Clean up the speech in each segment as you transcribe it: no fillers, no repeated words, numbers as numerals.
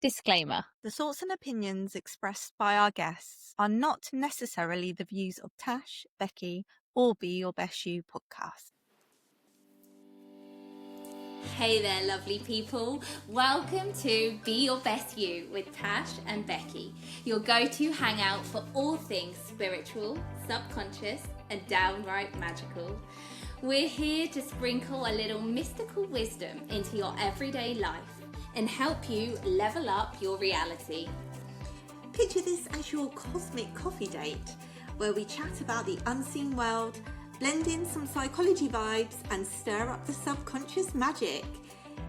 Disclaimer. The thoughts and opinions expressed by our guests are not necessarily the views of Tash, Becky, or Be Your Best You podcast. Hey there, lovely people. Welcome to Be Your Best You with Tash and Becky, your go-to hangout for all things spiritual, subconscious, and downright magical. We're here to sprinkle a little mystical wisdom into your everyday life and help you level up your reality. Picture this as your cosmic coffee date, where we chat about the unseen world, blend in some psychology vibes, and stir up the subconscious magic.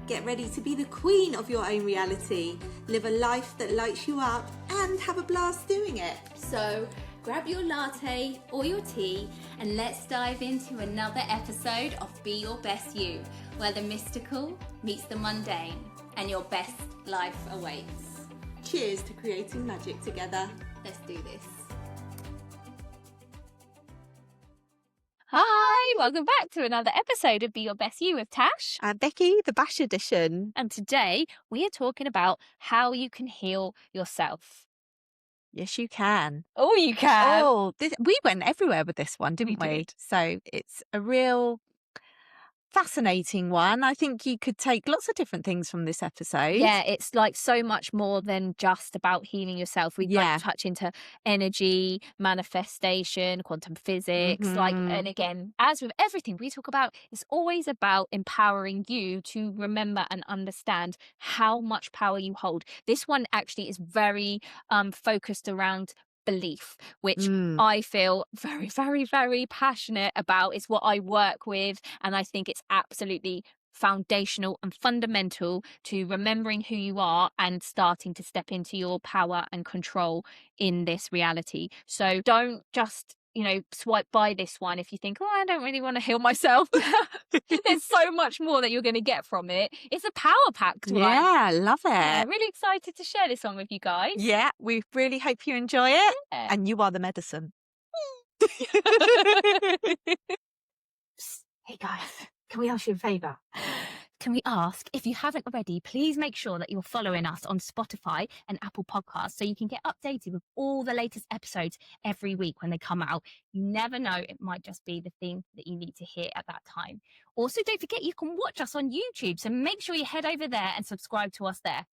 Get ready to be the queen of your own reality, live a life that lights you up, and have a blast doing it. So grab your latte or your tea and let's dive into another episode of Be Your Best You, where the mystical meets the mundane and your best life awaits. Cheers to creating magic together. Let's do this. Hi, welcome back to another episode of Be Your Best You with Tash. And Becky, the Bash edition. And today we are talking about how you can heal yourself. Yes, you can. Oh, you can. Oh, we went everywhere with this one, didn't we? did. So it's a real fascinating one. I think you could take lots of different things from this episode. Yeah, it's like so much more than just about healing yourself. We like to touch into energy, manifestation, quantum physics, and again, as with everything we talk about, it's always about empowering you to remember and understand how much power you hold. This one actually is very focused around belief, which I feel very, very, very passionate about. It's what I work with, and I think it's absolutely foundational and fundamental to remembering who you are and starting to step into your power and control in this reality. So don't just swipe by this one if you think, oh, I don't really want to heal myself. There's so much more that you're going to get from it. It's a power packed one. Yeah, love it. Yeah, really excited to share this one with you guys. Yeah, we really hope you enjoy it. Yeah. And you are the medicine. Hey guys, can we ask you a favour? Can we ask, if you haven't already, please make sure that you're following us on Spotify and Apple Podcasts so you can get updated with all the latest episodes every week when they come out. You never know, it might just be the thing that you need to hear at that time. Also, don't forget you can watch us on YouTube, so make sure you head over there and subscribe to us there.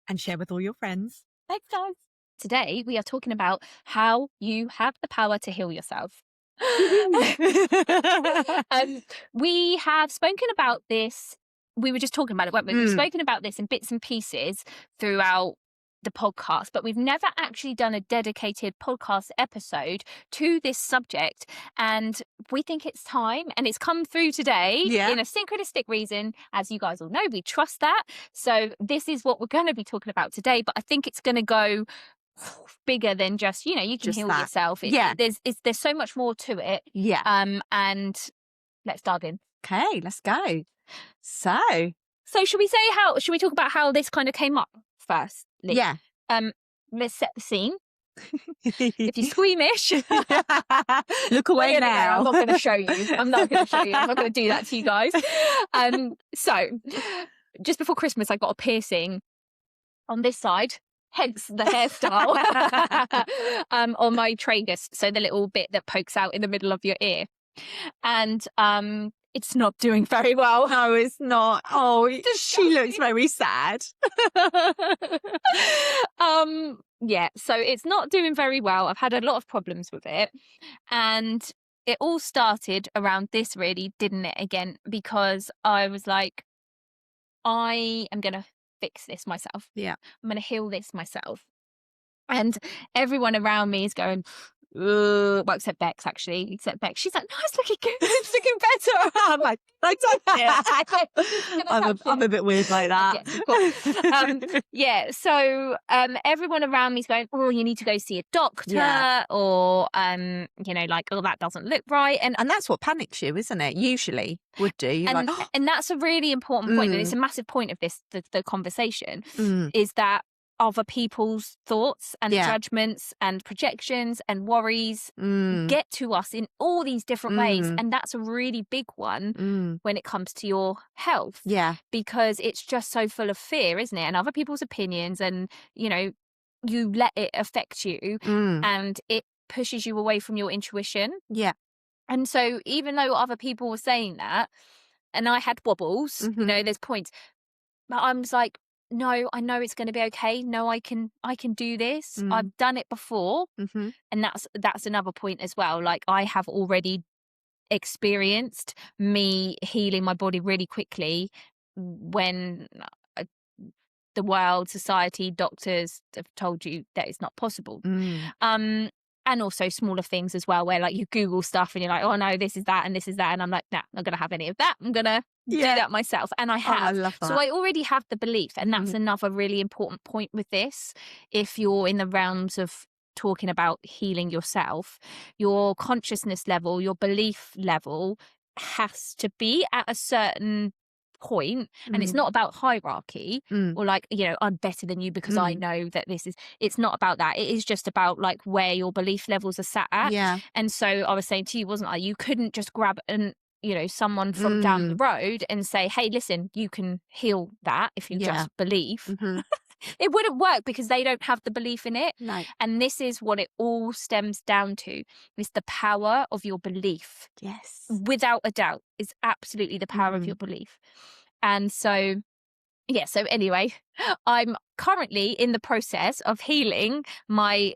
And share with all your friends. Thanks, guys. Today, we are talking about how you have the power to heal yourself. We have spoken about this. We were just talking about it, weren't we? We've spoken about this in bits and pieces throughout the podcast, but we've never actually done a dedicated podcast episode to this subject. And we think it's time, and it's come through today in a synchronistic reason. As you guys all know, we trust that. So this is what we're going to be talking about today, but I think it's going to go bigger than just, you can just heal that. yourself. There's so much more to it. Yeah. And let's dive in. Okay, let's go. So should we talk about how this kind of came up first? Yeah. Let's set the scene. If you're squeamish, look away now. I'm not going to show you. I'm not going to do that to you guys. So just before Christmas, I got a piercing on this side, hence the hairstyle, on my tragus, so the little bit that pokes out in the middle of your ear. And it's not doing very well. No, it's not. Oh, she looks very sad. Yeah, so it's not doing very well. I've had a lot of problems with it. And it all started around this, really, didn't it, again? Because I was like, I am going to fix this myself. Yeah. I'm going to heal this myself. And everyone around me is going, well, except Bex, actually. Except Bex. She's like, no, it's looking good. It's looking better. I'm like, I don't care. I'm a bit weird like that. Yes, of course. So everyone around me is going, oh, you need to go see a doctor, or, like, oh, that doesn't look right. And that's what panics you, isn't it? Usually would do. You're and, like, oh. and that's a really important point. And it's a massive point of this, the conversation, is that other people's thoughts and judgments and projections and worries get to us in all these different ways. And that's a really big one when it comes to your health. Yeah. Because it's just so full of fear, isn't it? And other people's opinions, and, you know, you let it affect you and it pushes you away from your intuition. Yeah. And so even though other people were saying that, and I had wobbles, you know, there's points, but I was like, no, I know it's going to be okay. No, I can do this. I've done it before. And that's another point as well. Like, I have already experienced me healing my body really quickly when the world, society, doctors have told you that it's not possible. And also smaller things as well, where like you Google stuff and you're like, oh no, this is that and this is that. And I'm like, nah, I'm not going to have any of that. I'm going to do that myself. And I have. I love that. So I already have the belief. And that's another really important point with this. If you're in the realms of talking about healing yourself, your consciousness level, your belief level has to be at a certain point. And it's not about hierarchy or like, you know, I'm better than you because I know that this is, it's not about that. It is just about like where your belief levels are sat at. Yeah. And so I was saying to you, wasn't I, you couldn't just grab you know, someone from down the road and say, hey, listen, you can heal that if you just believe. It wouldn't work because they don't have the belief in it. No. And this is what it all stems down to. It's the power of your belief. Yes. Without a doubt, is absolutely the power of your belief. And so, yeah, so anyway, I'm currently in the process of healing my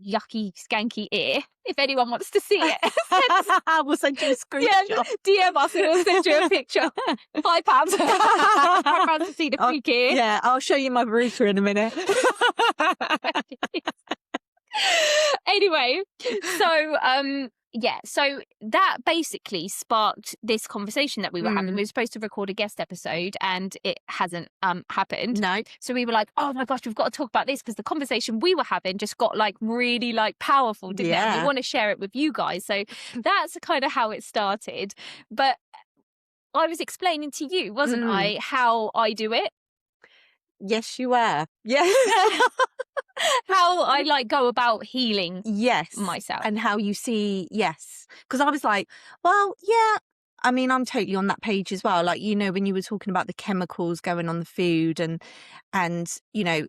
yucky, skanky ear. If anyone wants to see it, we'll send you a screenshot. DM us and we'll send you a picture. £5. £5 to see the freak ear. Yeah, I'll show you my router in a minute. Anyway, so yeah, so that basically sparked this conversation that we were having. We were supposed to record a guest episode and it hasn't happened. No. So we were like, oh my gosh, we've got to talk about this because the conversation we were having just got like really like powerful, didn't it? And we want to share it with you guys. So that's kind of how it started. But I was explaining to you, wasn't I, how I do it? Yes, you were. Yeah. How I like go about healing myself. And how you see, because I was like, well, yeah, I mean, I'm totally on that page as well. Like, you know, when you were talking about the chemicals going on the food and, you know,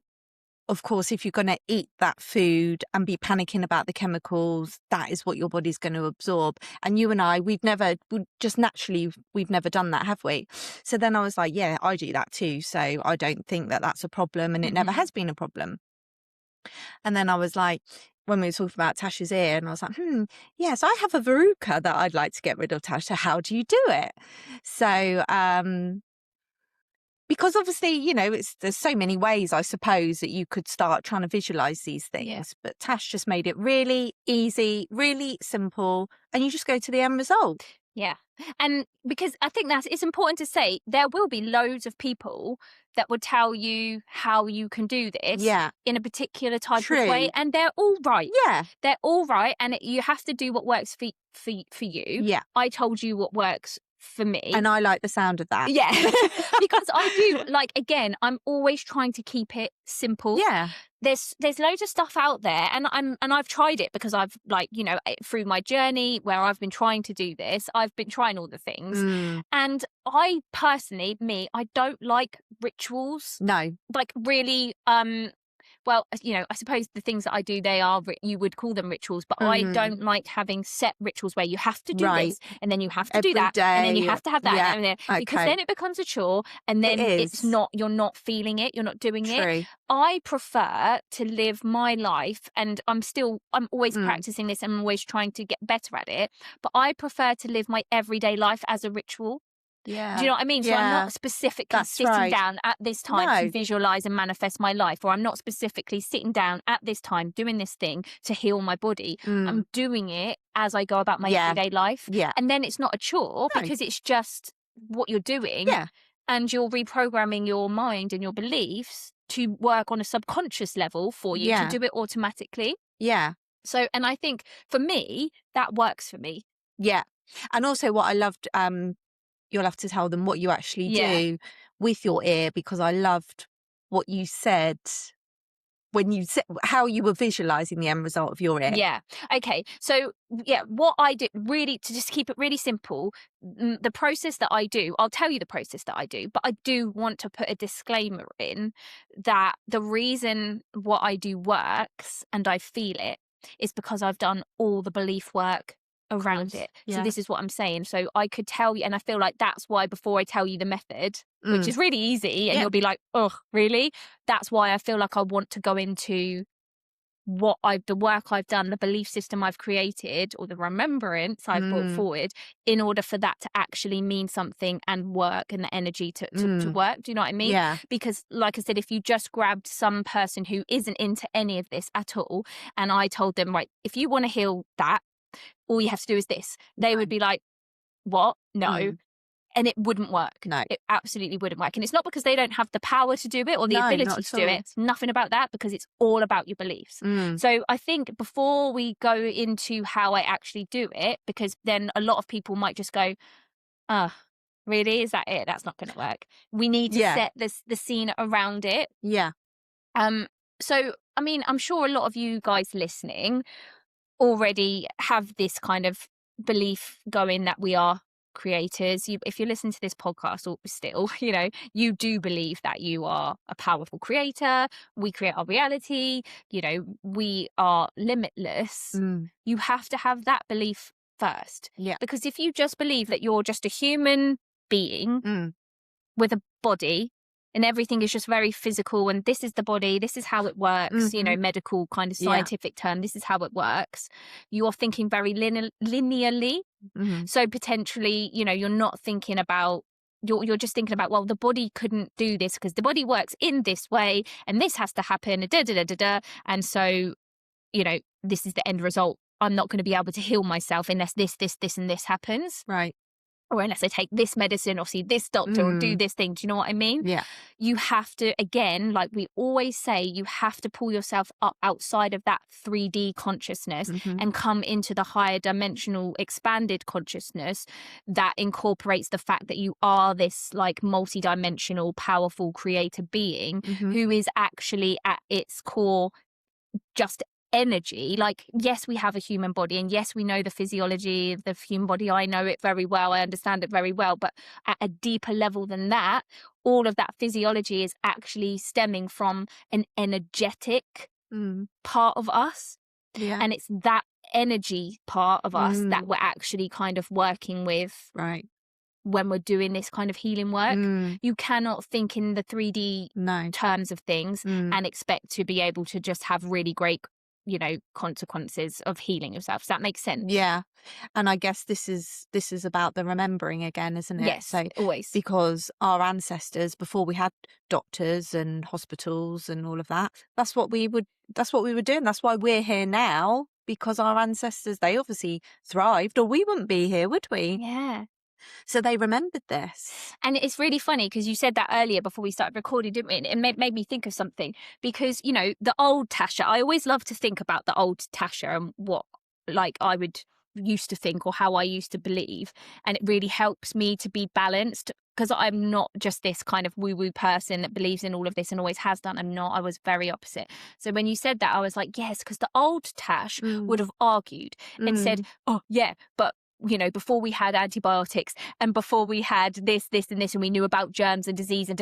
of course, if you're going to eat that food and be panicking about the chemicals, that is what your body's going to absorb. And you and I, we've never done that, have we? So then I was like, yeah, I do that too. So I don't think that that's a problem. And it never has been a problem. And then I was like, when we were talking about Tash's ear, and I was like, yes, I have a verruca that I'd like to get rid of, Tash. So how do you do it? So, because obviously, you know, there's so many ways, I suppose, that you could start trying to visualize these things. Yeah. But Tash just made it really easy, really simple, and you just go to the end result. Yeah. And because I think it's important to say there will be loads of people that would tell you how you can do this in a particular type of way. And they're all right. Yeah. They're all right. And you have to do what works for you. Yeah. I told you what works for me. And I like the sound of that. Yeah. Because I do, like, again, I'm always trying to keep it simple. Yeah. There's loads of stuff out there and I've tried it because I've, like, you know, through my journey where I've been trying to do this, I've been trying all the things. And I personally, I don't like rituals. No. Like, really, well, you know, I suppose the things that I do, you would call them rituals, but I don't like having set rituals where you have to do this and then you have to do that day, and then you have to have that. Yeah. Because then it becomes a chore and then you're not feeling it, you're not doing it. I prefer to live my life, and I'm always practicing this and I'm always trying to get better at it, but I prefer to live my everyday life as a ritual. Yeah. Do you know what I mean? So I'm not specifically sitting down at this time to visualize and manifest my life, or I'm not specifically sitting down at this time doing this thing to heal my body. I'm doing it as I go about my everyday life. Yeah. And then it's not a chore because it's just what you're doing. Yeah. And you're reprogramming your mind and your beliefs to work on a subconscious level for you to do it automatically. Yeah. So, and I think for me, that works for me. Yeah. And also what I loved, you'll have to tell them what you actually do with your ear, because I loved what you said when you said how you were visualizing the end result of your ick. Yeah. Okay. So, yeah, what I do, really, to just keep it really simple, the process that I do, I'll tell you the process that I do, but I do want to put a disclaimer in that the reason what I do works and I feel it is because I've done all the belief work around it. So Yeah. this is what I'm saying. So I could tell you, and I feel like that's why before I tell you the method, which is really easy, and Yeah. you'll be like, oh, really? That's why I feel like I want to go into the work I've done, the belief system I've created, or the remembrance I've brought forward, in order for that to actually mean something and work, and the energy to work. Do you know what I mean? Yeah. Because, like I said, if you just grabbed some person who isn't into any of this at all, and I told them, right, if you want to heal that, all you have to do is this, they would be like, what? No. And it wouldn't work. No. It absolutely wouldn't work. And it's not because they don't have the power to do it or the No, ability not to at do all. it. It's nothing about that, because it's all about your beliefs. So I think before we go into how I actually do it, because then a lot of people might just go, really? Is that it? That's not going to work. We need to set the scene around it. Yeah. So, I mean, I'm sure a lot of you guys listening already have this kind of belief going that we are creators. If you listen to this podcast, or still, you do believe that you are a powerful creator. We create our reality. We are limitless. You have to have that belief first. Yeah. Because if you just believe that you're just a human being with a body, and everything is just very physical, and this is the body, this is how it works, medical kind of scientific term, this is how it works. You're thinking very linearly. So potentially, you're not thinking about, you're just thinking about, well, the body couldn't do this because the body works in this way, and this has to happen, and so, this is the end result. I'm not going to be able to heal myself unless this, and this happens. Right. Or unless I take this medicine or see this doctor or do this thing. Do you know what I mean? Yeah. You have to, again, like we always say, you have to pull yourself up outside of that 3D consciousness and come into the higher dimensional expanded consciousness that incorporates the fact that you are this like multi-dimensional, powerful creator being who is actually at its core just energy. Like, yes, we have a human body, and yes, we know the physiology of the human body. I know it very well, I understand it very well, but at a deeper level than that, all of that physiology is actually stemming from an energetic part of us. And it's that energy part of us that we're actually kind of working with, right, when we're doing this kind of healing work. You cannot think in the 3D terms of things and expect to be able to just have really great consequences of healing yourself. Does that make sense? Yeah. And I guess this is about the remembering again, isn't it? Yes, so always. Because our ancestors, before we had doctors and hospitals and all of that, that's what we were doing. That's why we're here now, because our ancestors, they obviously thrived, or we wouldn't be here, would we? Yeah. So they remembered this. And it's really funny because you said that earlier before we started recording, didn't we? And it made me think of something, because, the old Tasha, I always love to think about the old Tasha and what like I would used to think or how I used to believe. And it really helps me to be balanced, because I'm not just this kind of woo-woo person that believes in all of this and always has done. I'm not. I was very opposite. So when you said that, I was like, yes, because the old Tash would have argued and said, oh, yeah, but before we had antibiotics and before we had this, and this, and we knew about germs and disease and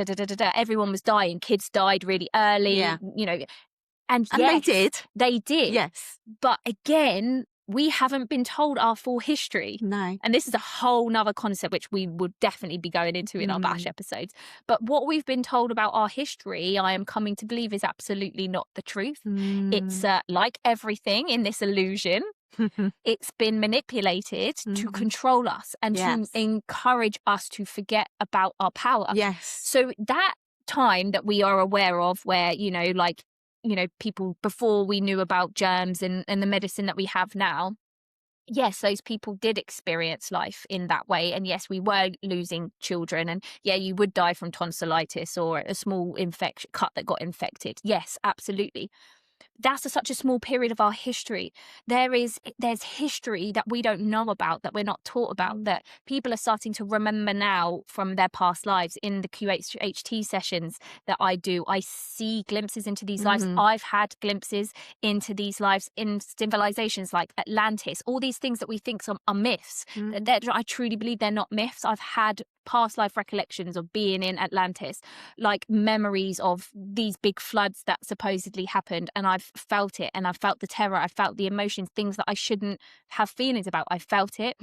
everyone was dying. Kids died really early, and yes, they did. Yes. But again, we haven't been told our full history. No. And this is a whole nother concept, which we would definitely be going into in our Bash episodes. But what we've been told about our history, I am coming to believe, is absolutely not the truth. It's like everything in this illusion. It's been manipulated to control us and to encourage us to forget about our power. Yes. So that time that we are aware of, where, people before we knew about germs and the medicine that we have now, yes, those people did experience life in that way. And yes, we were losing children. And yeah, you would die from tonsillitis or a small cut that got infected. Yes, absolutely. that's such a small period of our history. There's history that we don't know about, that we're not taught about, that people are starting to remember now from their past lives. In the QHT sessions that I do, I see glimpses into these lives. I've had glimpses into these lives in civilizations like Atlantis, all these things that we think are myths. I truly believe they're not myths. I've had past life recollections of being in Atlantis, like memories of these big floods that supposedly happened, and I've felt it, and I've felt the terror, I felt the emotions, things that I shouldn't have feelings about. I felt it.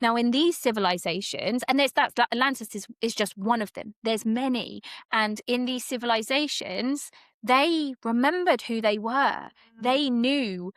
Now in these civilizations, and there's that Atlantis is just one of them, there's many, and in these civilizations they remembered who they were. They knew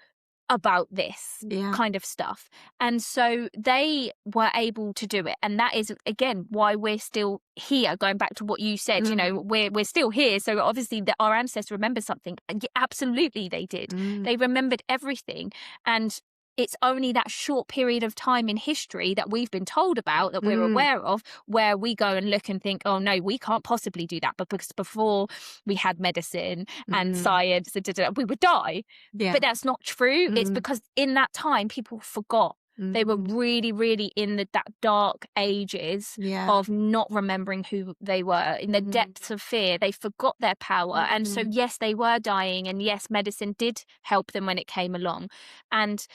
about this kind of stuff, and so they were able to do it. And that is again why we're still here, going back to what you said. You know, we're still here, so obviously our ancestors remember something. Absolutely they did. They remembered everything, and it's only that short period of time in history that we've been told about, that we're aware of, where we go and look and think, oh no, we can't possibly do that. But because before we had medicine and science, we would die. But that's not true. It's because in that time, people forgot. They were really, really in that dark ages of not remembering who they were, in the depths of fear. They forgot their power. And so, yes, they were dying. And yes, medicine did help them when it came along. And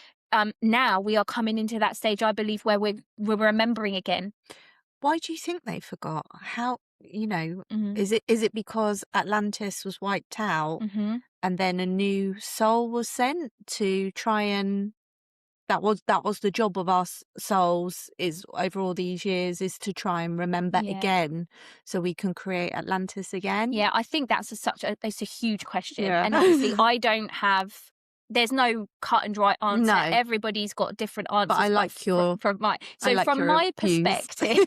now we are coming into that stage, I believe, where we're remembering again. Why do you think they forgot? How, is it because Atlantis was wiped out and then a new soul was sent to try and that was the job of our souls, is over all these years, is to try and remember again so we can create Atlantis again? Yeah, I think that's it's a huge question. And obviously there's no cut and dry answer. No. Everybody's got different answers. But I like from my perspective,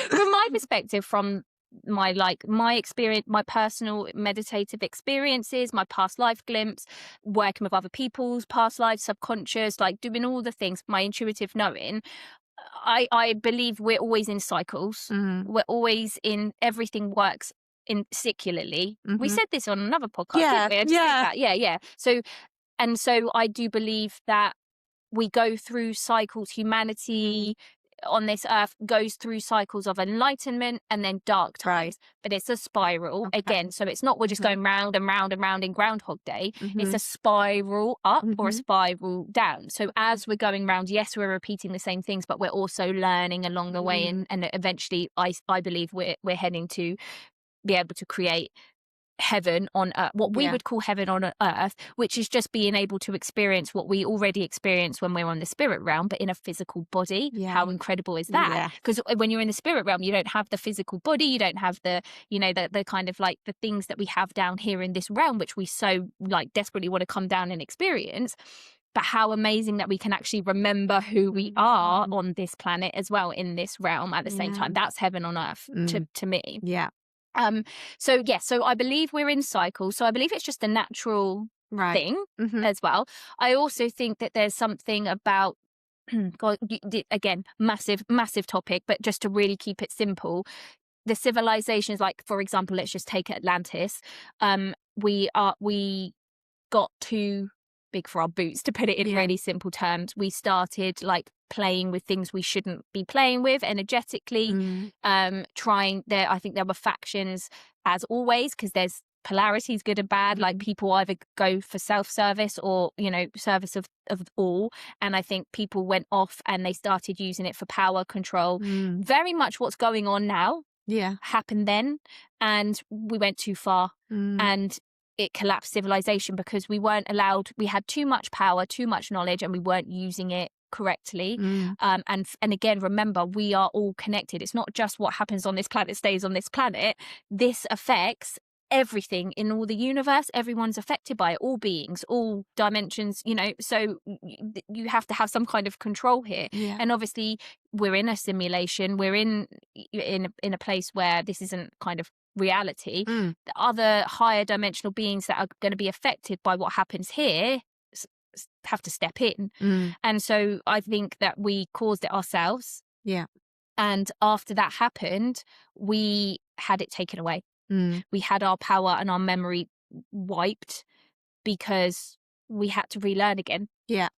from my perspective, from my experience, my personal meditative experiences, my past life glimpse, working with other people's past lives, subconscious, like doing all the things, my intuitive knowing, I believe we're always in cycles. We're always in, everything works in secularly. We said this on another podcast, didn't we? Yeah. So I do believe that we go through cycles. Humanity on this earth goes through cycles of enlightenment and then dark times. But it's a spiral again. So it's not we're just going round and round and round in Groundhog Day. It's a spiral up or a spiral down. So as we're going round, yes, we're repeating the same things, but we're also learning along the way. And eventually, I believe we're heading to be able to create heaven on earth, what we would call heaven on earth, which is just being able to experience what we already experience when we're on the spirit realm, but in a physical body. How incredible is that? Because when you're in the spirit realm, you don't have the physical body, you don't have the the kind of like the things that we have down here in this realm, which we so like desperately want to come down and experience. But how amazing that we can actually remember who we are on this planet as well, in this realm at the same time. That's heaven on earth to me. So I believe we're in cycles. So I believe it's just a natural thing as well. I also think that there's something about God, again, massive topic, but just to really keep it simple, the civilizations, like for example, let's just take Atlantis. We got too big for our boots, to put it in really simple terms. We started like playing with things we shouldn't be playing with energetically. I think there were factions, as always, because there's polarities, good and bad. Like people either go for self-service or service of all, and I think people went off and they started using it for power control. Very much what's going on now happened then, and we went too far, and it collapsed civilization because we weren't allowed. We had too much power, too much knowledge, and we weren't using it correctly. And again, remember, we are all connected. It's not just what happens on this planet stays on this planet. This affects everything in all the universe. Everyone's affected by it, all beings, all dimensions, so you have to have some kind of control here. And obviously we're in a simulation, we're in a place where this isn't kind of reality. The other higher dimensional beings that are going to be affected by what happens here have to step in. And so I think that we caused it ourselves. And after that happened, we had it taken away. We had our power and our memory wiped. because we had to relearn again. Yeah.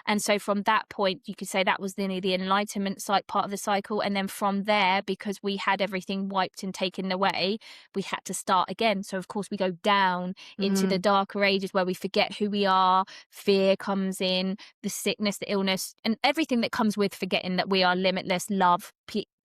And so from that point, you could say that was the enlightenment part of the cycle. And then from there, because we had everything wiped and taken away, we had to start again. So of course we go down into the darker ages where we forget who we are. Fear comes in, the sickness, the illness, and everything that comes with forgetting that we are limitless, love,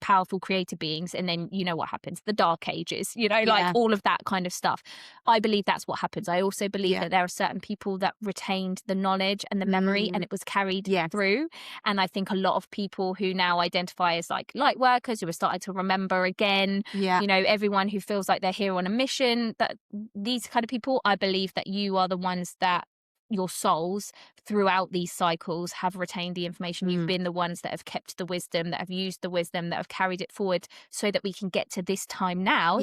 powerful creative beings. And then you know what happens, the dark ages, like all of that kind of stuff. I believe that's what happens. I also believe that there are certain people that retained the knowledge and the memory and it was carried through. And I think a lot of people who now identify as like light workers, who are starting to remember again, everyone who feels like they're here on a mission, that these kind of people, I believe that you are the ones that your souls throughout these cycles have retained the information. You've been the ones that have kept the wisdom, that have used the wisdom, that have carried it forward so that we can get to this time now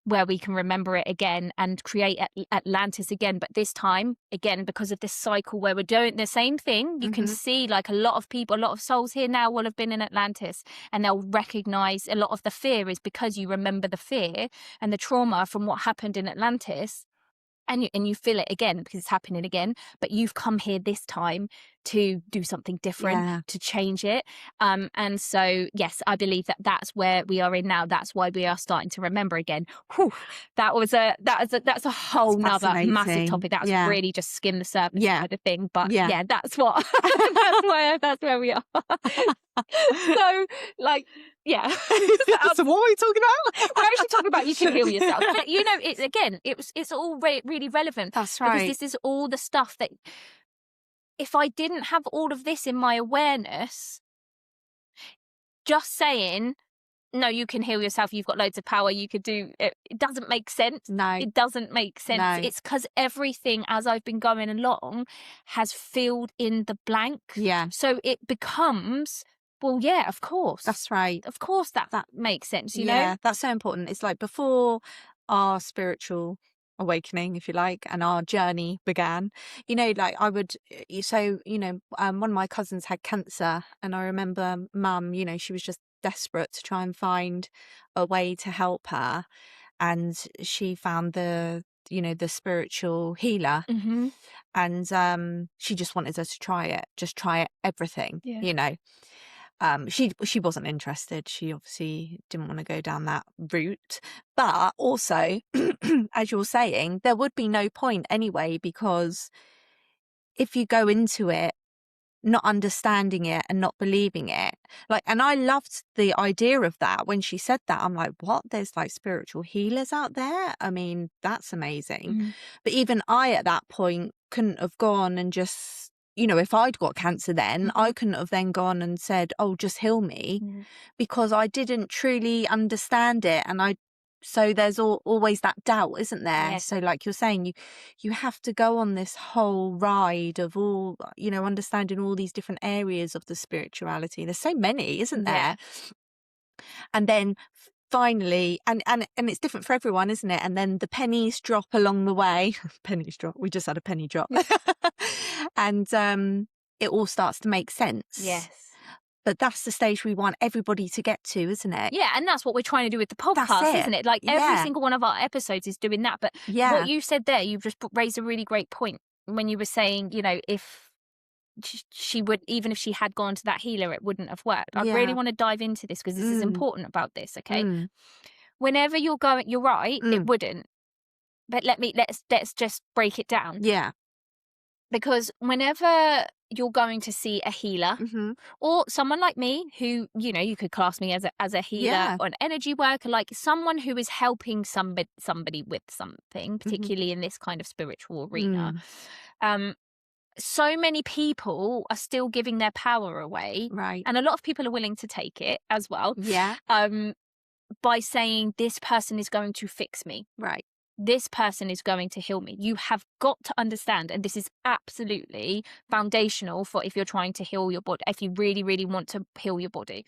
where we can remember it again and create Atlantis again. But this time, again, because of this cycle where we're doing the same thing, you can see like a lot of people, a lot of souls here now will have been in Atlantis, and they'll recognize a lot of the fear is because you remember the fear and the trauma from what happened in Atlantis. And you feel it again because it's happening again, but you've come here this time to do something different, to change it. And so, yes, I believe that that's where we are in now. That's why we are starting to remember again. Whew, that's a whole nother massive topic. That's really just skim the surface kind of thing. But that's what that's where we are. So, like, so what are we talking about? We're actually talking about you can heal yourself. But it's all really relevant. That's right. Because this is all the stuff that if I didn't have all of this in my awareness, just saying, no, you can heal yourself, you've got loads of power, you could do it, it doesn't make sense. No. It doesn't make sense. No. It's because everything as I've been going along has filled in the blank. Yeah. So it becomes, well, yeah, of course. That's right. Of course that makes sense, you know? Yeah, that's so important. It's like before our spiritual awakening, if you like, and our journey began, like I would, one of my cousins had cancer, and I remember mum, she was just desperate to try and find a way to help her, and she found the spiritual healer, and she just wanted us to try everything. She wasn't interested. She obviously didn't want to go down that route. But also, as you're saying, there would be no point anyway, because if you go into it not understanding it and not believing it, and I loved the idea of that when she said that. I'm like, what? There's like spiritual healers out there? I mean, that's amazing. But even I at that point couldn't have gone and just, if I'd got cancer then, I couldn't have then gone and said, oh, just heal me, because I didn't truly understand it. And so there's always that doubt, isn't there? Yes. So like you're saying, you have to go on this whole ride of all, understanding all these different areas of the spirituality. There's so many, isn't there? And then finally, and it's different for everyone, isn't it? And then the pennies drop along the way. Pennies drop. We just had a penny drop. And it all starts to make sense. Yes. But that's the stage we want everybody to get to, isn't it? Yeah, and that's what we're trying to do with the podcast, isn't it? Like every single one of our episodes is doing that. But what you said there, you've just raised a really great point when you were saying, if she would, even if she had gone to that healer, it wouldn't have worked. I really want to dive into this because this is important about this, okay? Whenever you're going, you're right, it wouldn't. But let's just break it down. Yeah. Because whenever you're going to see a healer or someone like me who, you could class me as a healer or an energy worker, like someone who is helping somebody with something, particularly in this kind of spiritual arena. So many people are still giving their power away. Right. And a lot of people are willing to take it as well. Yeah. By saying this person is going to fix me. Right. This person is going to heal me. You have got to understand, and this is absolutely foundational for if you're trying to heal your body, if you really, really want to heal your body.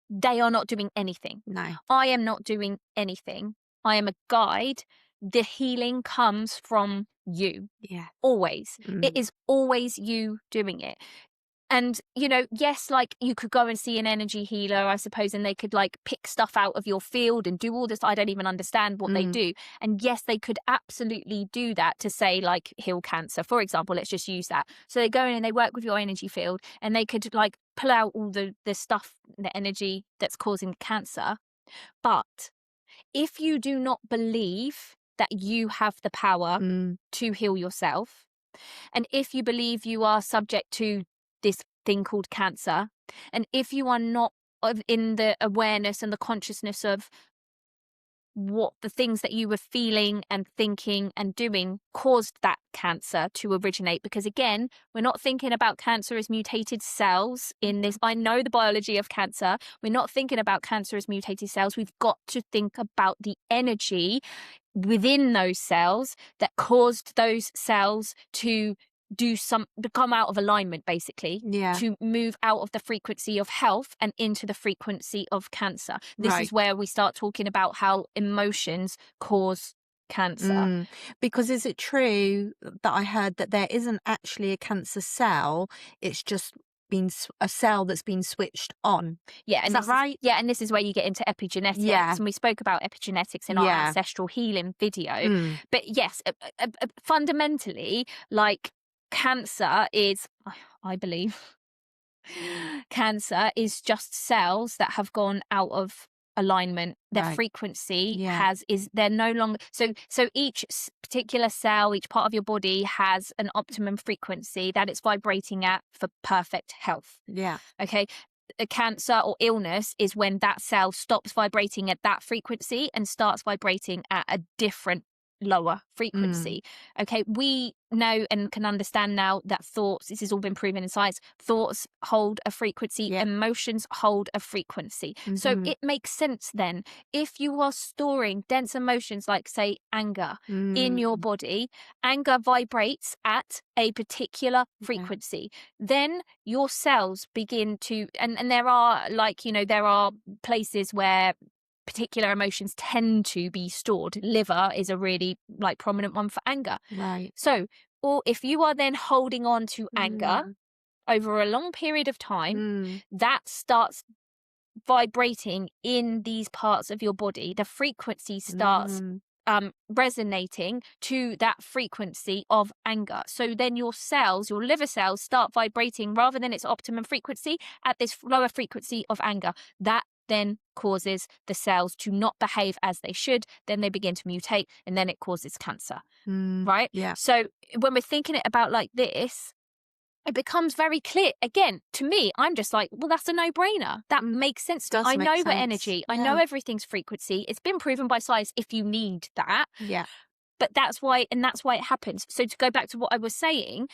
They are not doing anything. No. I am not doing anything. I am a guide. The healing comes from you. Yeah. Always. It is always you doing it. And, you know, yes, like you could go and see an energy healer, I suppose, and they could like pick stuff out of your field and do all this. I don't even understand what they do. And yes, they could absolutely do that to say like heal cancer, for example. Let's just use that. So they go in and they work with your energy field and they could like pull out all the stuff, the energy that's causing cancer. But if you do not believe that you have the power to heal yourself, and if you believe you are subject to this thing called cancer, and if you are not in the awareness and the consciousness of what the things that you were feeling and thinking and doing caused that cancer to originate, because again, we're not thinking about cancer as mutated cells in this. I know the biology of cancer. We're not thinking about cancer as mutated cells. We've got to think about the energy within those cells that caused those cells to become out of alignment, basically, to move out of the frequency of health and into the frequency of cancer. This is where we start talking about how emotions cause cancer. Because is it true that I heard that there isn't actually a cancer cell, it's just been a cell that's been switched on? Yeah, is that right? And this is where you get into epigenetics, and we spoke about epigenetics in our ancestral healing video. But yes, fundamentally, like, cancer is, I believe, cancer is just cells that have gone out of alignment. Their frequency they're no longer, so each particular cell, each part of your body has an optimum frequency that it's vibrating at for perfect health. Okay. A cancer or illness is when that cell stops vibrating at that frequency and starts vibrating at a different lower frequency. Okay, we know and can understand now that thoughts, this has all been proven in science, thoughts hold a frequency, emotions hold a frequency. So it makes sense then, if you are storing dense emotions like, say, anger in your body, anger vibrates at a particular frequency, then your cells begin to, and there are, like, you know, there are places where particular emotions tend to be stored. Liver is a really like prominent one for anger. So, or if you are then holding on to anger over a long period of time, that starts vibrating in these parts of your body. The frequency starts resonating to that frequency of anger. So then your cells, your liver cells, start vibrating rather than its optimum frequency at this lower frequency of anger. That then causes the cells to not behave as they should. Then they begin to mutate, and then it causes cancer. Right? So when we're thinking it about like this, it becomes very clear. Again, to me, I'm just like, well, that's a no-brainer. That makes sense. I know the energy. I know everything's frequency. It's been proven by science if you need that. But that's why it happens. So to go back to what I was saying,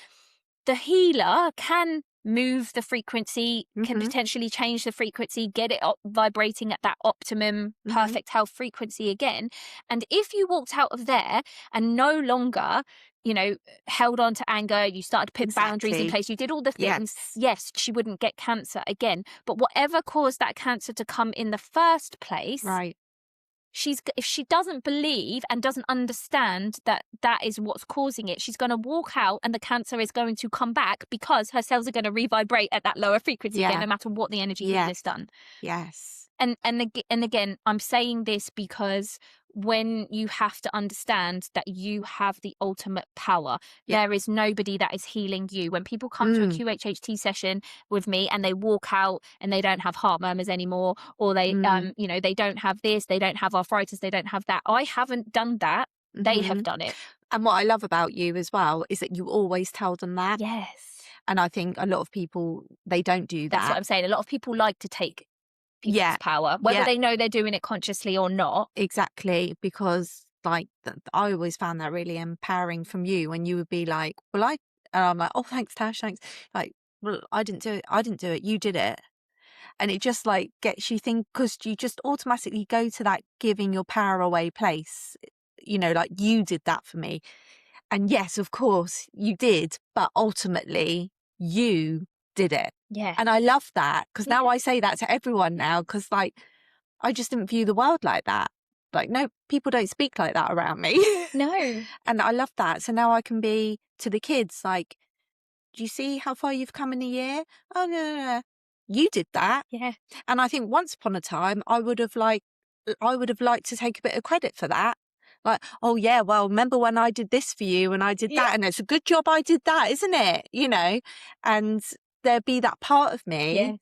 the healer can move the frequency, can potentially change the frequency, get it vibrating at that optimum perfect health frequency again. And if you walked out of there and no longer, you know, held on to anger, you started to put boundaries in place, you did all the things, yes, she wouldn't get cancer again. But whatever caused that cancer to come in the first place, if she doesn't believe and doesn't understand that that is what's causing it, she's going to walk out and the cancer is going to come back because her cells are going to revibrate at that lower frequency again, no matter what the energy healing has done. And again, I'm saying this because when you have to understand that you have the ultimate power, there is nobody that is healing you. When people come to a QHHT session with me and they walk out and they don't have heart murmurs anymore, or they, you know, they don't have this, they don't have arthritis, they don't have that. I haven't done that. They have done it. And what I love about you as well is that you always tell them that. And I think a lot of people, they don't do that. That's what I'm saying. A lot of people like to take people's power, whether they know they're doing it consciously or not. Exactly, because like I always found that really empowering from you when you would be like, well, and I'm like, oh, thanks, Tash, thanks. Like, well, I didn't do it, you did it. And it just like gets you think, because you just automatically go to that giving your power away place, you know, like you did that for me. And yes, of course you did, but ultimately you did it. And I love that, because now I say that to everyone now, because like I just didn't view the world like that. Like, no, people don't speak like that around me. No. And I love that. So now I can be to the kids like, do you see how far you've come in a year? Oh, no, no, no. You did that. Yeah. And I think once upon a time, I would have liked to take a bit of credit for that. Like, oh yeah, well, remember when I did this for you and I did that, and it's a good job I did that, isn't it? You know, and there'd be that part of me. Yes.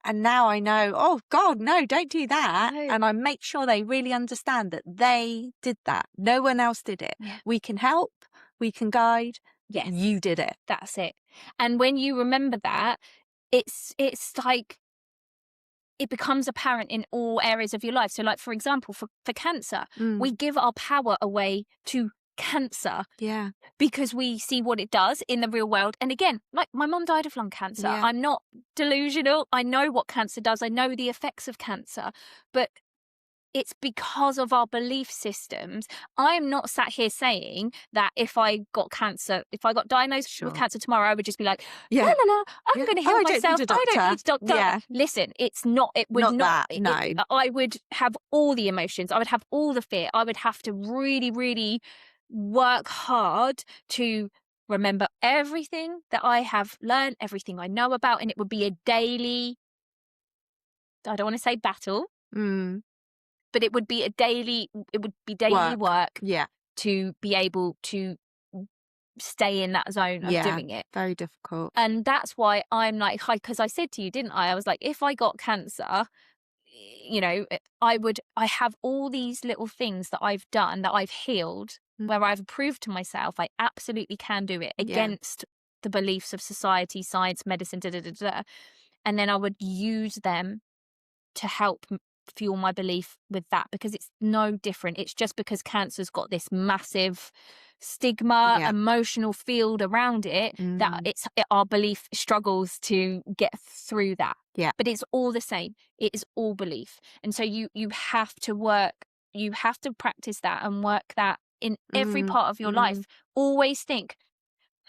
And now I know, oh God, no, don't do that. No. And I make sure they really understand that they did that. No one else did it. Yeah. We can help, we can guide. Yes. You did it. That's it. And when you remember that, it's like it becomes apparent in all areas of your life. So like, for example, for cancer, we give our power away to cancer. Yeah. Because we see what it does in the real world. And again, like my mum died of lung cancer. Yeah. I'm not delusional. I know what cancer does. I know the effects of cancer. But it's because of our belief systems. I am not sat here saying that if I got cancer, if I got diagnosed with cancer tomorrow, I would just be like, Yeah. la, la, la, I'm going to heal myself. I don't need a doctor. Yeah. Listen, it's not, it would Not not. that, no. I would have all the emotions. I would have all the fear. I would have to really, really work hard to remember everything that I have learned, everything I know about. And it would be a daily, I don't want to say battle, but it would be daily work Yeah. to be able to stay in that zone of doing it. Very difficult. And that's why I'm like, because I said to you, didn't I? I was like, if I got cancer, you know, I have all these little things that I've done, that I've healed, where I've proved to myself I absolutely can do it against the beliefs of society, science, medicine, and then I would use them to help fuel my belief with that, because it's no different. It's just because cancer's got this massive stigma, emotional field around it, that our belief struggles to get through that. Yeah. But it's all the same. It is all belief. And so you have to practice that and work that in every part of your life. Always think,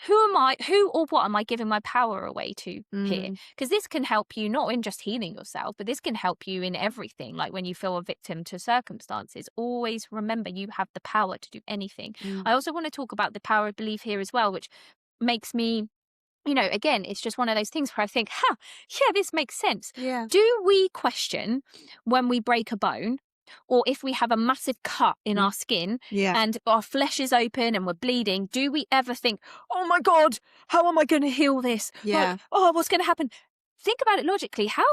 who or what am I giving my power away to here? Because this can help you not in just healing yourself, but this can help you in everything. Like when you feel a victim to circumstances, always remember you have the power to do anything. I also want to talk about the power of belief here as well, which makes me, you know, again, it's just one of those things where I think, yeah, this makes sense. Yeah. Do we question when we break a bone, or if we have a massive cut in our skin and our flesh is open and we're bleeding? Do we ever think, oh my God, how am I going to heal this? Yeah. Like, oh, what's going to happen? Think about it logically. How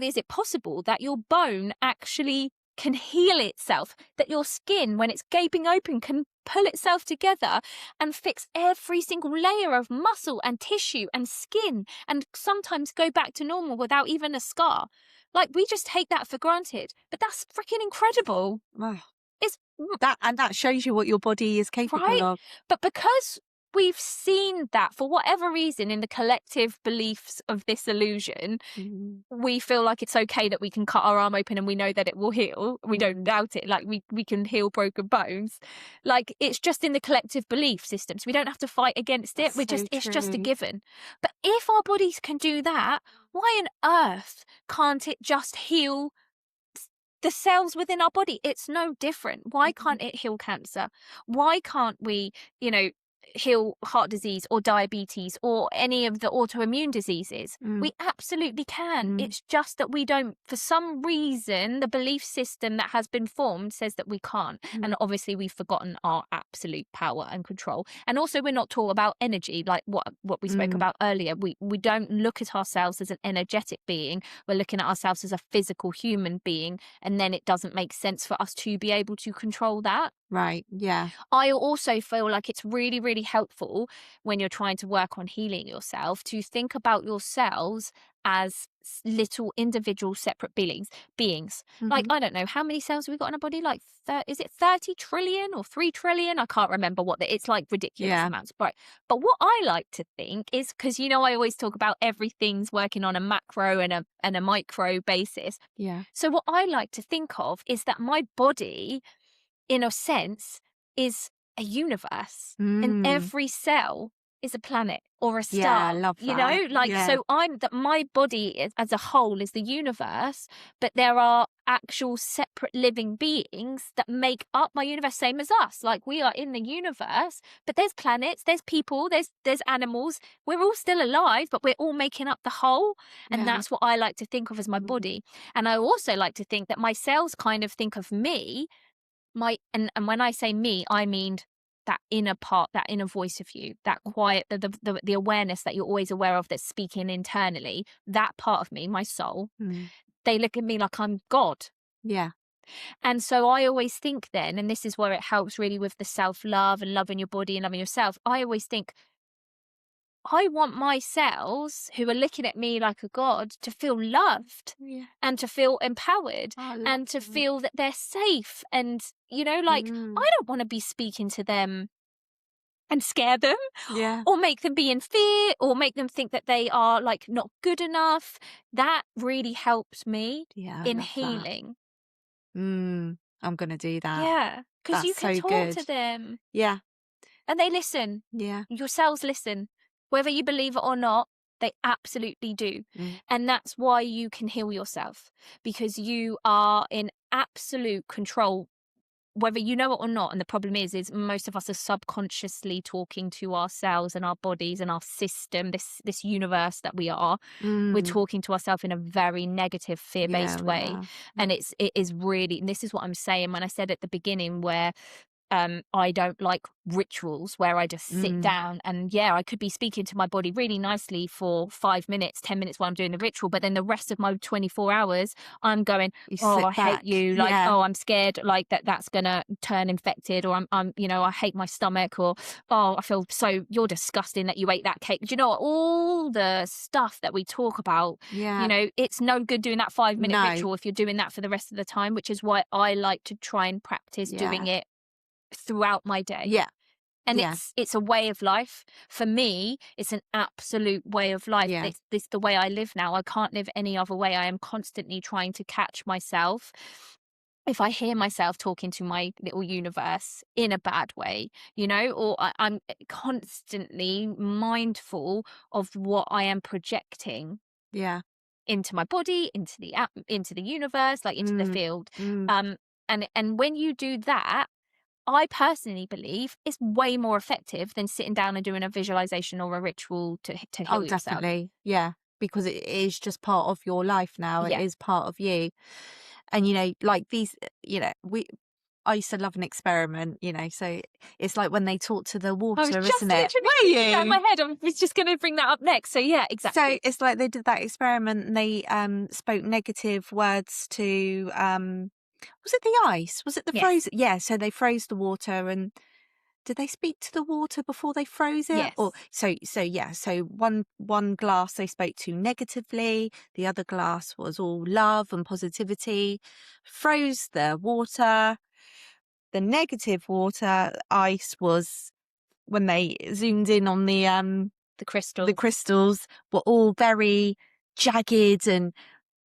is it possible that your bone actually can heal itself, that your skin, when it's gaping open, can pull itself together and fix every single layer of muscle and tissue and skin, and sometimes go back to normal without even a scar? Like, we just take that for granted, but that's freaking incredible. Wow. It's that shows you what your body is capable of. But because we've seen that, for whatever reason, in the collective beliefs of this illusion, we feel like it's okay that we can cut our arm open and we know that it will heal. We don't doubt it. Like, we can heal broken bones. Like, it's just in the collective belief systems. We don't have to fight against it. It's just a given. But if our bodies can do that, why on earth can't it just heal the cells within our body? It's no different. Why can't it heal cancer? Why can't we, you know, heal heart disease or diabetes or any of the autoimmune diseases? We absolutely can. It's just that we don't, for some reason, the belief system that has been formed says that we can't. And obviously we've forgotten our absolute power and control. And also we're not taught about energy, like what we spoke about earlier. We don't look at ourselves as an energetic being. We're looking at ourselves as a physical human being, and then it doesn't make sense for us to be able to control that. Right. Yeah. I also feel like it's really, really helpful when you're trying to work on healing yourself to think about your cells as little individual separate beings. Like, I don't know, how many cells have we got in our body? Like, is it 30 trillion or 3 trillion? I can't remember it's like ridiculous amounts. But what I like to think is, because, you know, I always talk about everything's working on a macro and a micro basis. Yeah. So what I like to think of is that my body, in a sense, is a universe, and every cell is a planet or a star. Yeah, I love You that. know, like, Yeah. so my body as a whole is the universe, but there are actual separate living beings that make up my universe, same as us. Like, we are in the universe, but there's planets, there's people, there's animals. We're all still alive, but we're all making up the whole. And Yeah. that's what I like to think of as my body. And I also like to think that my cells kind of think of me, and when I say me, I mean that inner part, that inner voice of you, that quiet, the awareness that you're always aware of that's speaking internally, that part of me, my soul, they look at me like I'm God. Yeah. And so I always think then, and this is where it helps really with the self-love and loving your body and loving yourself, I always think, I want my cells who are looking at me like a god to feel loved and to feel empowered and to feel that they're safe. And, you know, like, I don't want to be speaking to them and scare them or make them be in fear or make them think that they are like not good enough. That really helps me in healing. I'm going to do that. Yeah. Because you can so talk good. to them. Yeah. And they listen. Yeah. Your cells listen. Whether you believe it or not, they absolutely do. And that's why you can heal yourself, because you are in absolute control, whether you know it or not. And the problem is most of us are subconsciously talking to ourselves and our bodies and our system, this universe that we are. We're talking to ourselves in a very negative, fear-based way. And it is really, and this is what I'm saying when I said at the beginning where I don't like rituals where I just sit down and I could be speaking to my body really nicely for 5 minutes, 10 minutes while I'm doing the ritual, but then the rest of my 24 hours I'm going, I hate you, like, I'm scared, like that's gonna turn infected, or I'm you know, I hate my stomach, or I feel so, you're disgusting that you ate that cake. Do you know what? All the stuff that we talk about, you know, it's no good doing that 5-minute ritual if you're doing that for the rest of the time, which is why I like to try and practice doing it throughout my day. And it's a way of life for me. It's an absolute way of life. It's the way I live now. I can't live any other way. I am constantly trying to catch myself if I hear myself talking to my little universe in a bad way, you know, or I'm constantly mindful of what I am projecting into my body, into the universe, like into the field. And when you do that, I personally believe it's way more effective than sitting down and doing a visualization or a ritual to heal yourself. Definitely. Yeah. Because it is just part of your life now. It is part of you. And, you know, like these, you know, I used to love an experiment, you know, so it's like when they talk to the water, isn't it? Were you? In my head, I was just going to bring that up next. So yeah, exactly. So it's like they did that experiment and they spoke negative words to was it the ice? Was it the frozen? Yeah, so they froze the water, and did they speak to the water before they froze it? Yes. Or so one glass they spoke to negatively, the other glass was all love and positivity. Froze the water. The negative water, ice, was when they zoomed in on the crystals. The crystals were all very jagged and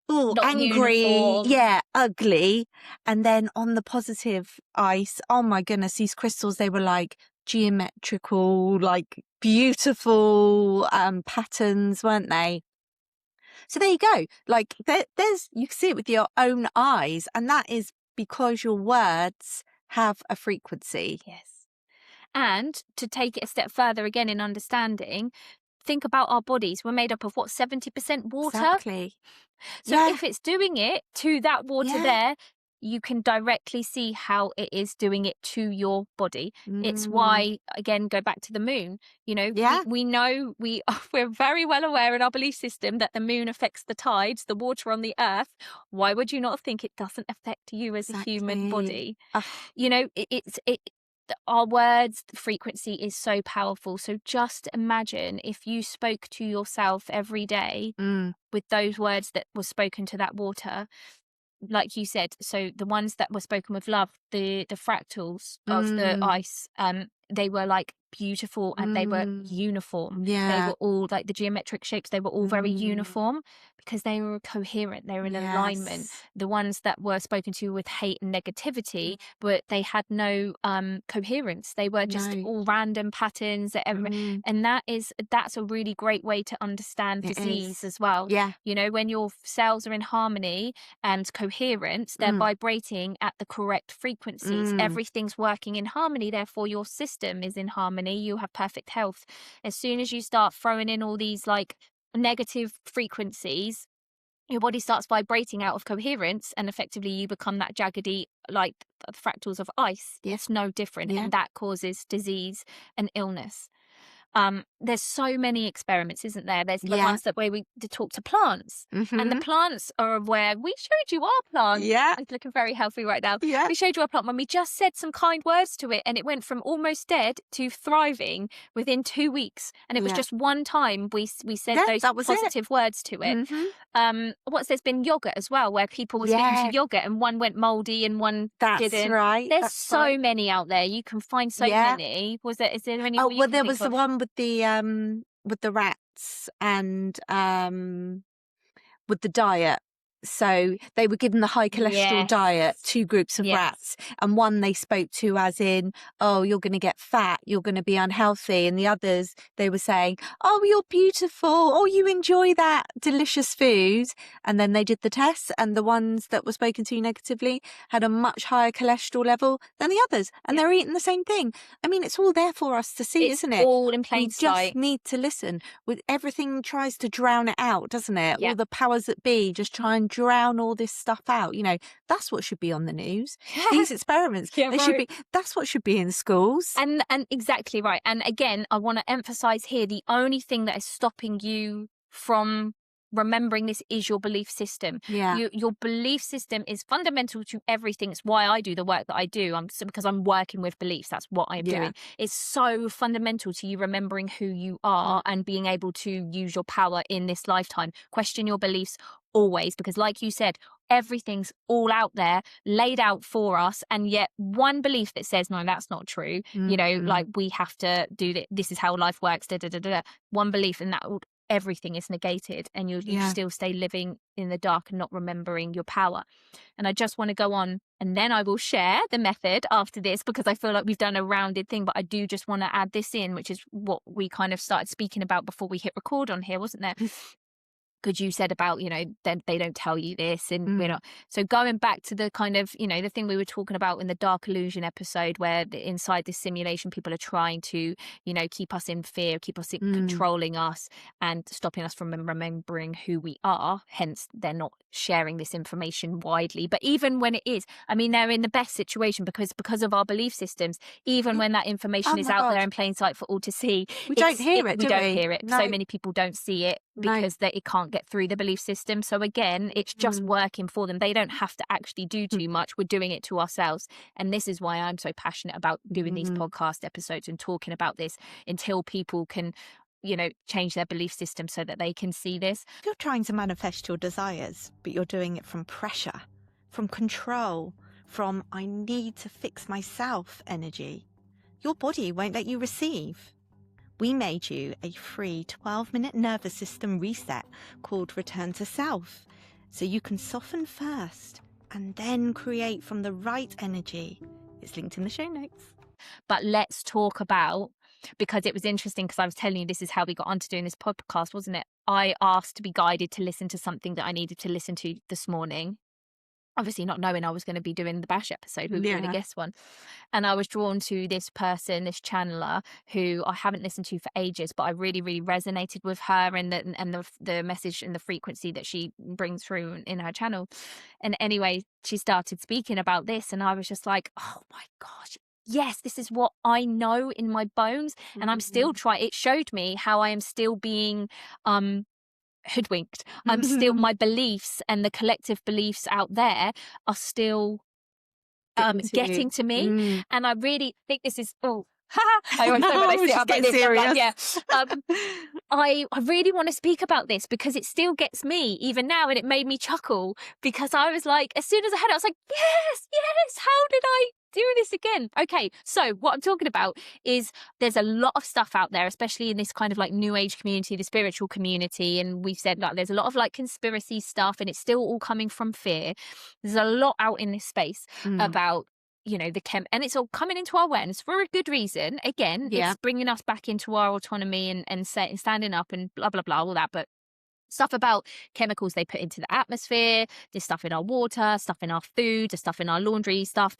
not angry, uniform. Ugly. And then on the positive ice, oh my goodness, these crystals, they were like geometrical, like beautiful patterns, weren't they? So there you go. Like there's you can see it with your own eyes, and that is because your words have a frequency. Yes. And to take it a step further again in understanding, think about our bodies. We're made up of what, 70% water? Exactly. So if it's doing it to that water there, you can directly see how it is doing it to your body. It's why, again, go back to the moon. You know, we know, we're very well aware in our belief system that the moon affects the tides, the water on the earth. Why would you not think it doesn't affect you as a human body? You know, our words, the frequency is so powerful. So just imagine if you spoke to yourself every day with those words that were spoken to that water, like you said. So the ones that were spoken with love, the fractals of the ice, they were like beautiful and they were uniform. They were all like the geometric shapes, they were all very uniform because they were coherent, they were in alignment. The ones that were spoken to with hate and negativity, but they had no coherence. They were just all random patterns that and that's a really great way to understand disease as well. You know, when your cells are in harmony and coherence, they're vibrating at the correct frequencies. Everything's working in harmony, therefore your system is in harmony. You have perfect health. As soon as you start throwing in all these like negative frequencies, your body starts vibrating out of coherence, and effectively you become that jaggedy, like the fractals of ice. It's no different, and that causes disease and illness. There's so many experiments, isn't there? There's the ones that where we talk to plants, and the plants are where we showed you our plant. It's looking very healthy right now. We showed you our plant when we just said some kind words to it, and it went from almost dead to thriving within 2 weeks. And it was just one time we said those positive words to it. There's been yogurt as well, where people were speaking to yogurt, and one went mouldy and one didn't. There's so many out there. You can find so many. Is there any? Oh well, there was the one with the rats and with the diet. So they were given the high cholesterol diet, 2 groups of rats, and one they spoke to as in, oh, you're going to get fat, you're going to be unhealthy, and the others they were saying, oh, you're beautiful, oh, you enjoy that delicious food. And then they did the tests, and the ones that were spoken to negatively had a much higher cholesterol level than the others, and they're eating the same thing. I mean, it's all there for us to see, isn't it? It's all in plain sight. We just need to listen. With everything tries to drown it out, doesn't it? All the powers that be just try and drown all this stuff out. You know, that's what should be on the news. These experiments, should be. That's what should be in schools. And exactly right. And again, I want to emphasize here, the only thing that is stopping you from remembering this is your belief system. Your belief system is fundamental to everything. It's why I do the work that I do. Because I'm working with beliefs. That's what I'm doing. It's so fundamental to you remembering who you are and being able to use your power in this lifetime. Question your beliefs always, because like you said, everything's all out there laid out for us, and yet one belief that says no, that's not true, you know, like we have to do this is how life works, one belief, and that everything is negated, and you still stay living in the dark and not remembering your power. And I just want to go on, and then I will share the method after this, because I feel like we've done a rounded thing, but I do just want to add this in, which is what we kind of started speaking about before we hit record on here, wasn't there? Because you said about, you know, they don't tell you this, and we're not. So going back to the kind of, you know, the thing we were talking about in the Dark Illusion episode, where inside this simulation, people are trying to, you know, keep us in fear, keep us controlling us, and stopping us from remembering who we are. Hence, they're not sharing this information widely. But even when it is, I mean, they're in the best situation because of our belief systems. Even when that information is out there in plain sight for all to see, we don't hear it. We don't hear it. No. So many people don't see it because it can't get through the belief system. So again, it's just working for them. They don't have to actually do too much. We're doing it to ourselves. And this is why I'm so passionate about doing these podcast episodes and talking about this, until people can, you know, change their belief system so that they can see this. You're trying to manifest your desires, but you're doing it from pressure, from control, from I need to fix myself energy. Your body won't let you receive. We made you a free 12-minute nervous system reset called Return to Self, so you can soften first and then create from the right energy. It's linked in the show notes. But let's talk about, because it was interesting, because I was telling you this is how we got onto doing this podcast, wasn't it? I asked to be guided to listen to something that I needed to listen to this morning. Obviously not knowing I was going to be doing the Bash episode, we were doing a guest one. And I was drawn to this person, this channeler, who I haven't listened to for ages, but I really, really resonated with her and the message and the frequency that she brings through in her channel. And anyway, she started speaking about this, and I was just like, oh my gosh, yes, this is what I know in my bones. And I'm still it showed me how I am still being hoodwinked. I'm still, my beliefs and the collective beliefs out there are still getting to me. And I really think this is I always know when I sit up like this, serious. I really want to speak about this because it still gets me even now, and it made me chuckle because I was like, as soon as I heard it, I was like, yes, how did I do this again. Okay, so what I'm talking about is there's a lot of stuff out there, especially in this kind of like new age community, the spiritual community. And we've said like there's a lot of like conspiracy stuff, and it's still all coming from fear. There's a lot out in this space about, you know, and it's all coming into our awareness for a good reason. Again, it's bringing us back into our autonomy and standing up and blah, blah, blah, all that. But stuff about chemicals they put into the atmosphere, there's stuff in our water, stuff in our food, there's stuff in our laundry, stuff,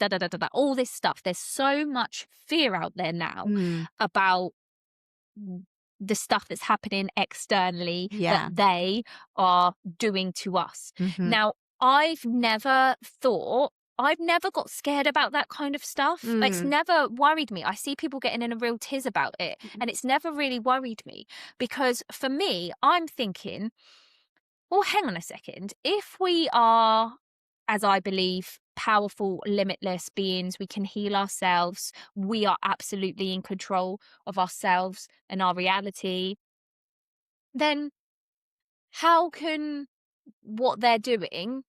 all this stuff. There's so much fear out there now about the stuff that's happening externally that they are doing to us. Now, I've never got scared about that kind of stuff. It's never worried me. I see people getting in a real tiz about it, and it's never really worried me, because for me, I'm thinking, well, hang on a second. If we are, as I believe, powerful, limitless beings, we can heal ourselves, we are absolutely in control of ourselves and our reality, then how can what they're doing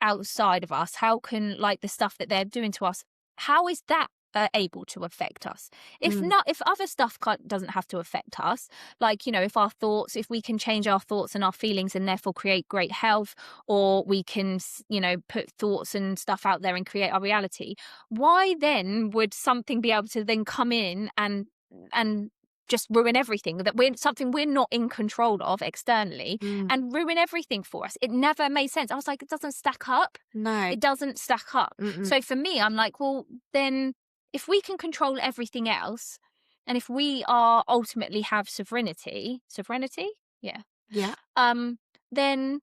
outside of us, how can like the stuff that they're doing to us, how is that able to affect us? If other stuff doesn't have to affect us, like, you know, if we can change our thoughts and our feelings and therefore create great health, or we can, you know, put thoughts and stuff out there and create our reality, why then would something be able to then come in and just ruin everything that we're not in control of externally and ruin everything for us? It never made sense. I was like, it doesn't stack up. No, it doesn't stack up. So for me, I'm like, well, then if we can control everything else, and if we are ultimately have sovereignty, then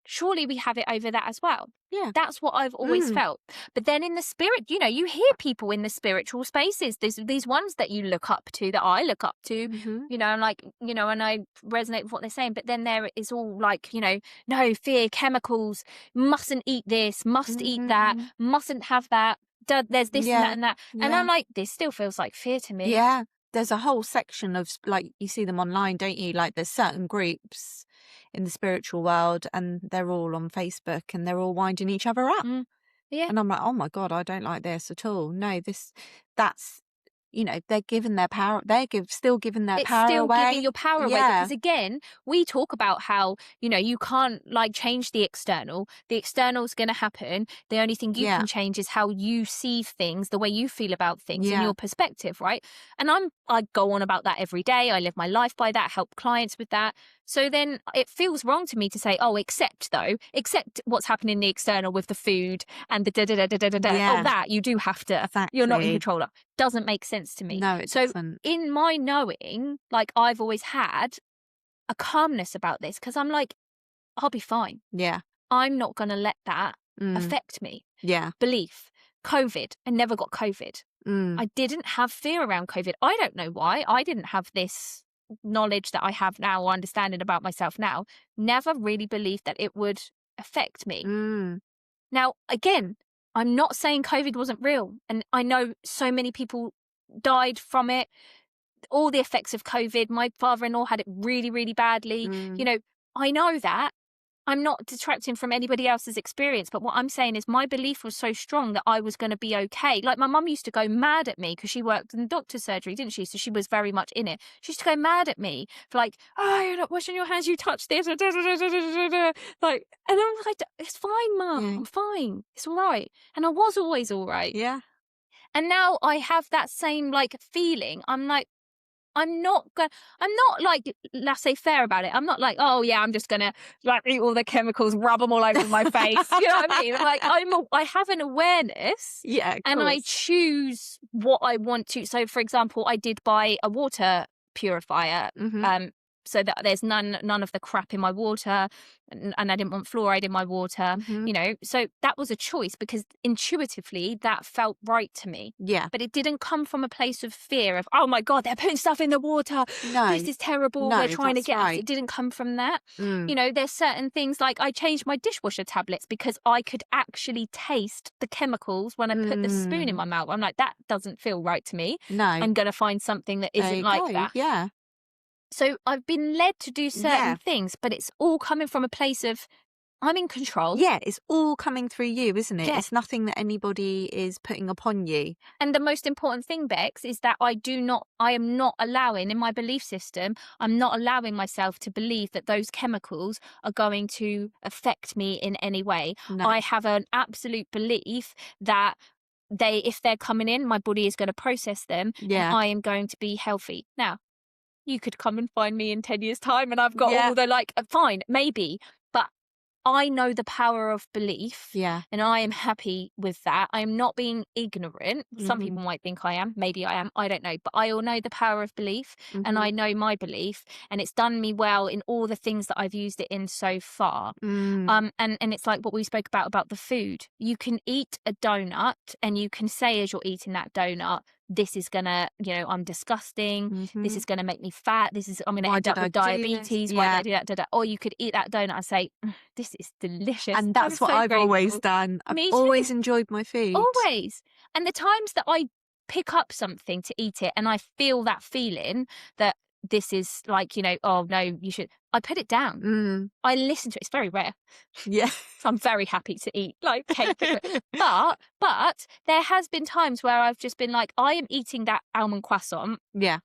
surely we have it over that as well. Yeah. That's what I've always felt. But then in the spirit, you know, you hear people in the spiritual spaces, there's these ones that you look up to, that I look up to, you know, and like, you know, and I resonate with what they're saying. But then there is all like, you know, no, fear, chemicals, mustn't eat this, must eat that, mustn't have that. There's this and that and that. And I'm like, this still feels like fear to me. Yeah. There's a whole section of, like, you see them online, don't you? Like, there's certain groups in the spiritual world, and they're all on Facebook, and they're all winding each other up. Yeah. And I'm like, oh my God, I don't like this at all. No, that's, you know, they're giving their power, still giving their power still away. giving your power away, because again, we talk about how, you know, you can't like change the external. The external's going to happen. The only thing you can change is how you see things, the way you feel about things, and your perspective, right? And I go on about that every day. I live my life by that, help clients with that. So then it feels wrong to me to say, oh, except what's happening in the external with the food and the oh, that you do have to, you're not in control of. Doesn't make sense to me. No, it doesn't. In my knowing, like, I've always had a calmness about this, because I'm like, I'll be fine. Yeah. I'm not going to let that affect me. Yeah. Belief. COVID. I never got COVID. I didn't have fear around COVID. I don't know why. I didn't have this knowledge that I have now, or understanding about myself now. Never really believed that it would affect me. Now, again, I'm not saying COVID wasn't real. And I know so many people died from it. All the effects of COVID. My father-in-law had it really, really badly. You know, I know that. I'm not detracting from anybody else's experience, but what I'm saying is my belief was so strong that I was going to be okay. Like, my mum used to go mad at me because she worked in doctor's surgery, didn't she? So she was very much in it. She used to go mad at me for like, oh, you're not washing your hands, you touched this. Like, and I'm like, it's fine, Mum. I'm fine. It's all right. And I was always all right. Yeah. And now I have that same like feeling. I'm like, I'm not like laissez-faire about it. I'm not like, oh yeah, I'm just gonna like eat all the chemicals, rub them all over my face. You know what I mean? Like, I have an awareness, and I choose what I want to. So, for example, I did buy a water purifier, so that there's none of the crap in my water, and I didn't want fluoride in my water. You know, so that was a choice because intuitively that felt right to me. Yeah. But it didn't come from a place of fear of, oh my God, they're putting stuff in the water. No. This is terrible. No, We're trying to get us. right. It didn't come from that. You know, there's certain things like I changed my dishwasher tablets because I could actually taste the chemicals when I put the spoon in my mouth. I'm like, that doesn't feel right to me. No. I'm going to find something that isn't like that. Yeah. So I've been led to do certain things, but it's all coming from a place of, I'm in control. Yeah, it's all coming through you, isn't it? Yeah. It's nothing that anybody is putting upon you. And the most important thing, Bex, is that I am not allowing, in my belief system, I'm not allowing myself to believe that those chemicals are going to affect me in any way. No. I have an absolute belief that if they're coming in, my body is going to process them and I am going to be healthy. Now, you could come and find me in 10 years' time and I've got all the fine, maybe. But I know the power of belief. Yeah. And I am happy with that. I am not being ignorant. Some people might think I am. Maybe I am. I don't know. But I all know the power of belief and I know my belief. And it's done me well in all the things that I've used it in so far. And it's like what we spoke about the food. You can eat a donut and you can say as you're eating that donut, this is gonna, I'm disgusting. This is gonna make me fat. I'm gonna end up with diabetes. Why did I do that? Or you could eat that donut and say, this is delicious. And that's what I've always done. I've always enjoyed my food. Always. And the times that I pick up something to eat it and I feel that feeling that this is like, oh no, you should, I put it down. I listen to it. It's very rare. Yeah. So I'm very happy to eat like cake. but there has been times where I've just been like, I am eating that almond croissant. Yeah.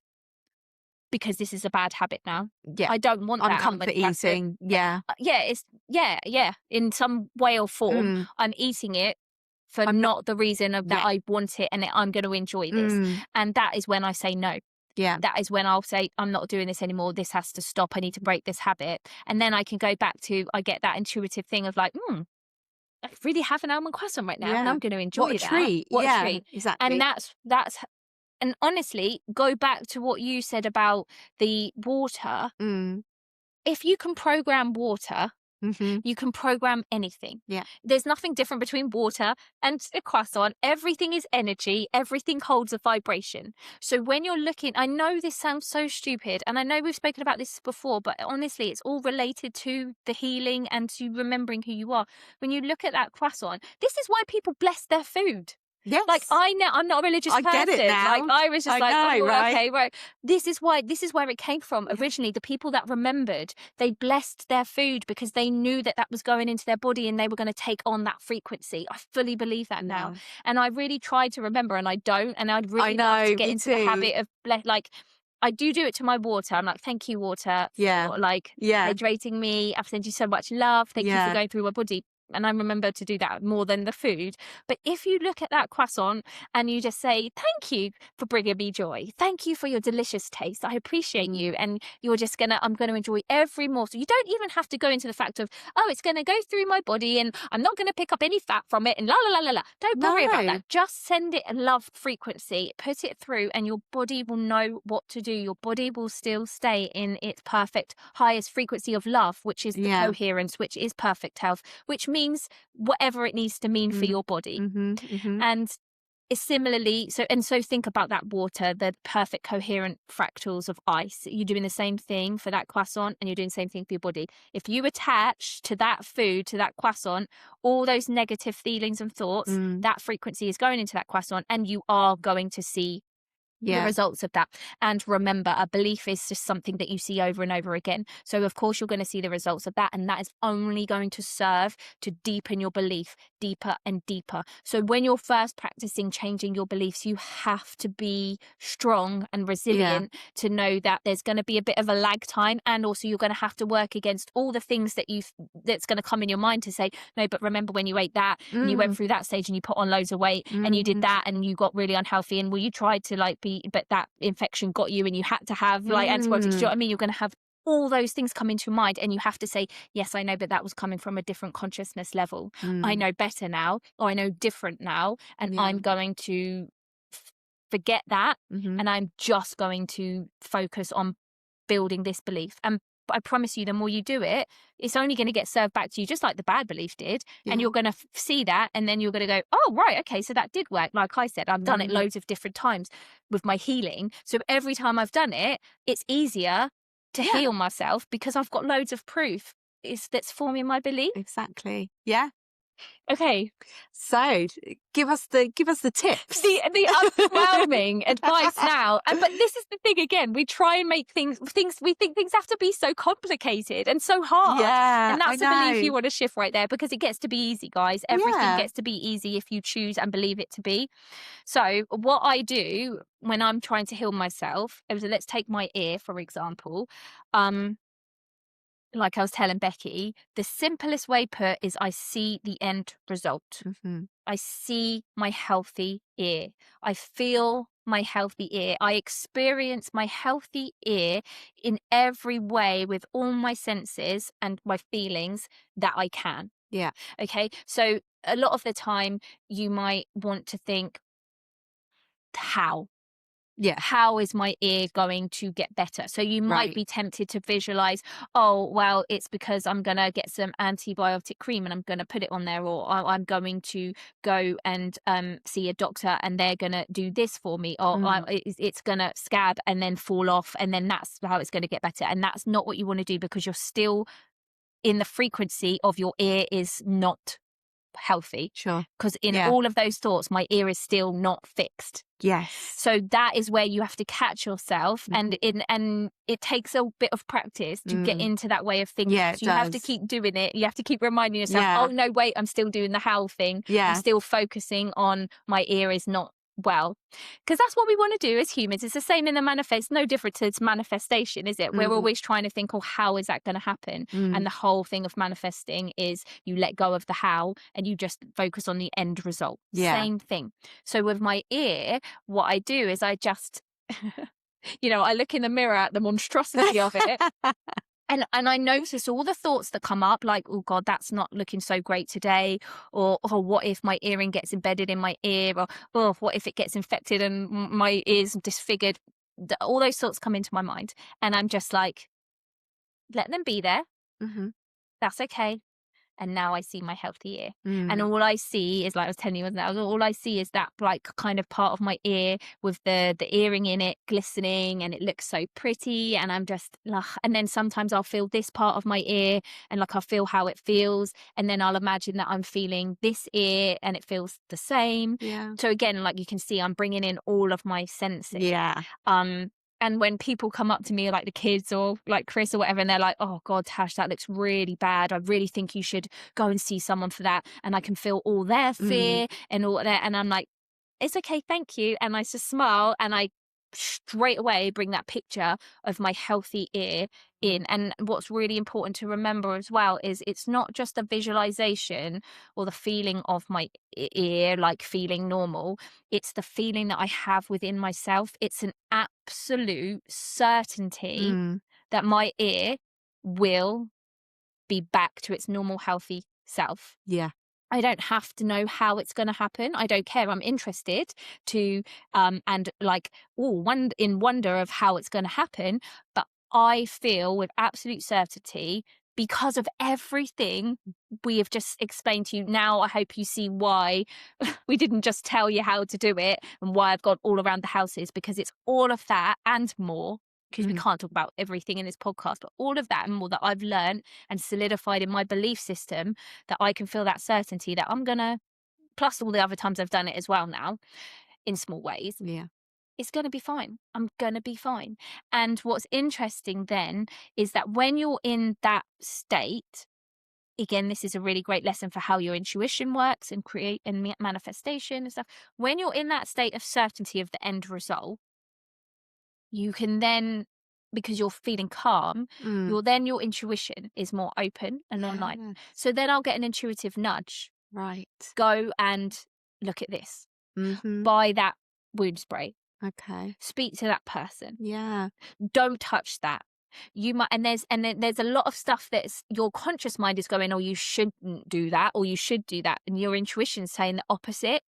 Because this is a bad habit now. Yeah. I don't want that. Comfort eating. Yeah. Yeah. In some way or form, I'm eating it for not the reason of that I want it and I'm going to enjoy this. And that is when I say no. Yeah. That is when I'll say, I'm not doing this anymore. This has to stop. I need to break this habit. And then I can go back to, I get that intuitive thing of like, I really have an almond croissant right now and I'm going to enjoy that. What a treat. Exactly. And that's, and honestly, go back to what you said about the water. If you can program water, you can program anything. Yeah. There's nothing different between water and a croissant. Everything is energy. Everything holds a vibration. So when you're looking, I know this sounds so stupid, and I know we've spoken about this before, but honestly, it's all related to the healing and to remembering who you are. When you look at that croissant, this is why people bless their food. Yes. Like I'm not a religious person. I get it now. Like I was just right? Okay, right. This is where it came from originally. The people that remembered, they blessed their food because they knew that was going into their body and they were going to take on that frequency. I fully believe that now. And I really tried to remember and I don't. And I'd really love to get into the habit of I do it to my water. I'm like, thank you, water, for hydrating me. I've sent you so much love. Thank you for going through my body. And I remember to do that more than the food. But if you look at that croissant and you just say, thank you for bringing me joy. Thank you for your delicious taste. I appreciate you. And you're just I'm going to enjoy every morsel. You don't even have to go into the fact of, it's going to go through my body and I'm not going to pick up any fat from it and la, la, la, la, la. Don't worry about that. Just send it a love frequency, put it through and your body will know what to do. Your body will still stay in its perfect highest frequency of love, which is the coherence, which is perfect health, which means whatever it needs to mean for your body. And it's similarly so think about that water, the perfect coherent fractals of ice. You're doing the same thing for that croissant and you're doing the same thing for your body. If you attach to that food, to that croissant, all those negative feelings and thoughts, that frequency is going into that croissant and you are going to see the results of that. And remember, a belief is just something that you see over and over again. So of course you're going to see the results of that, and that is only going to serve to deepen your belief deeper and deeper. So when you're first practicing changing your beliefs, you have to be strong and resilient to know that there's going to be a bit of a lag time, and also you're going to have to work against all the things that's going to come in your mind to say, no, but remember when you ate that and you went through that stage and you put on loads of weight and you did that and you got really unhealthy, and you tried to but that infection got you and you had to have antibiotics. Do you know what I mean? You're going to have all those things come into your mind and you have to say, yes, I know, but that was coming from a different consciousness level. I know better now, or I know different now, and I'm going to forget that and I'm just going to focus on building this belief. And I promise you, the more you do it, it's only going to get served back to you, just like the bad belief did. And you're going to see that, and then you're going to go, oh, right, okay, so that did work. Like I said, I've done it loads of different times with my healing. So every time I've done it, it's easier to heal myself because I've got loads of proof that's forming my belief. Exactly. Yeah. Okay. So give us the tips. The overwhelming advice now. But this is the thing again. We try and make things we think things have to be so complicated and so hard. Yeah, And that's I a belief know. you want to shift right there, because it gets to be easy, guys. Everything Yeah. gets to be easy if you choose and believe it to be. So what I do when I'm trying to heal myself, let's take my ear, for example. Like I was telling Becky, the simplest way put is I see the end result. Mm-hmm. I see my healthy ear. I feel my healthy ear. I experience my healthy ear in every way with all my senses and my feelings that I can. Yeah. Okay. So a lot of the time you might want to think, how? Yeah. How is my ear going to get better? So you might Right. be tempted to visualize, oh, well, it's because I'm going to get some antibiotic cream and I'm going to put it on there, or I'm going to go and see a doctor and they're going to do this for me, or it's going to scab and then fall off, and then that's how it's going to get better. And that's not what you want to do, because you're still in the frequency of your ear is not healthy. Sure. Because in Yeah. all of those thoughts, my ear is still not fixed. Yes. So that is where you have to catch yourself, and it takes a bit of practice to get into that way of thinking. Yeah, it so you have to does. keep doing it. You have to keep reminding yourself, Yeah. oh no, wait, I'm still doing the how thing. Yeah. I'm still focusing on my ear is not well, because that's what we want to do as humans. It's the same in the manifest, no different to its manifestation, is it? We're always trying to think, oh, how is that going to happen? And the whole thing of manifesting is you let go of the how and you just focus on the end result. Yeah. Same thing. So with my ear, what I do is I just I look in the mirror at the monstrosity of it. And I notice all the thoughts that come up, like, oh God, that's not looking so great today. Or, oh, what if my earring gets embedded in my ear? Or, oh, what if it gets infected and my ear's disfigured? All those thoughts come into my mind. And I'm just like, let them be there. Mm-hmm. That's okay. And now I see my healthy ear. Mm. And all I see is, like I was telling you, wasn't it? All I see is that like kind of part of my ear with the earring in it glistening, and it looks so pretty. And I'm just, and then sometimes I'll feel this part of my ear and like I'll feel how it feels. And then I'll imagine that I'm feeling this ear and it feels the same. Yeah. So again, like you can see, I'm bringing in all of my senses. Yeah. And when people come up to me, like the kids or like Chris or whatever, and they're like, oh God, Tash, that looks really bad. I really think you should go and see someone for that. And I can feel all their fear and all that. And I'm like, it's okay, thank you. And I just smile and I straight away bring that picture of my healthy ear in. And what's really important to remember as well is it's not just a visualization or the feeling of my ear like feeling normal. It's the feeling that I have within myself. It's an absolute certainty that my ear will be back to its normal healthy self. Yeah. I don't have to know how it's going to happen. I don't care. I'm interested to and like in wonder of how it's going to happen. But I feel with absolute certainty, because of everything we have just explained to you. Now I hope you see why we didn't just tell you how to do it and why I've got all around the houses, because it's all of that and more. Because we can't talk about everything in this podcast, but all of that and more that I've learned and solidified in my belief system, that I can feel that certainty that I'm going to, plus all the other times I've done it as well now in small ways. Yeah. It's going to be fine. I'm going to be fine. And what's interesting then is that when you're in that state, again, this is a really great lesson for how your intuition works and create and manifestation and stuff. When you're in that state of certainty of the end result, you can then, because you're feeling calm, your intuition is more open and online. So then I'll get an intuitive nudge. Right. Go and look at this. Buy that wound spray. Okay. Speak to that person. Yeah. Don't touch that. You might, and there's a lot of stuff that's your conscious mind is going, oh, you shouldn't do that, or you should do that, and your intuition's saying the opposite.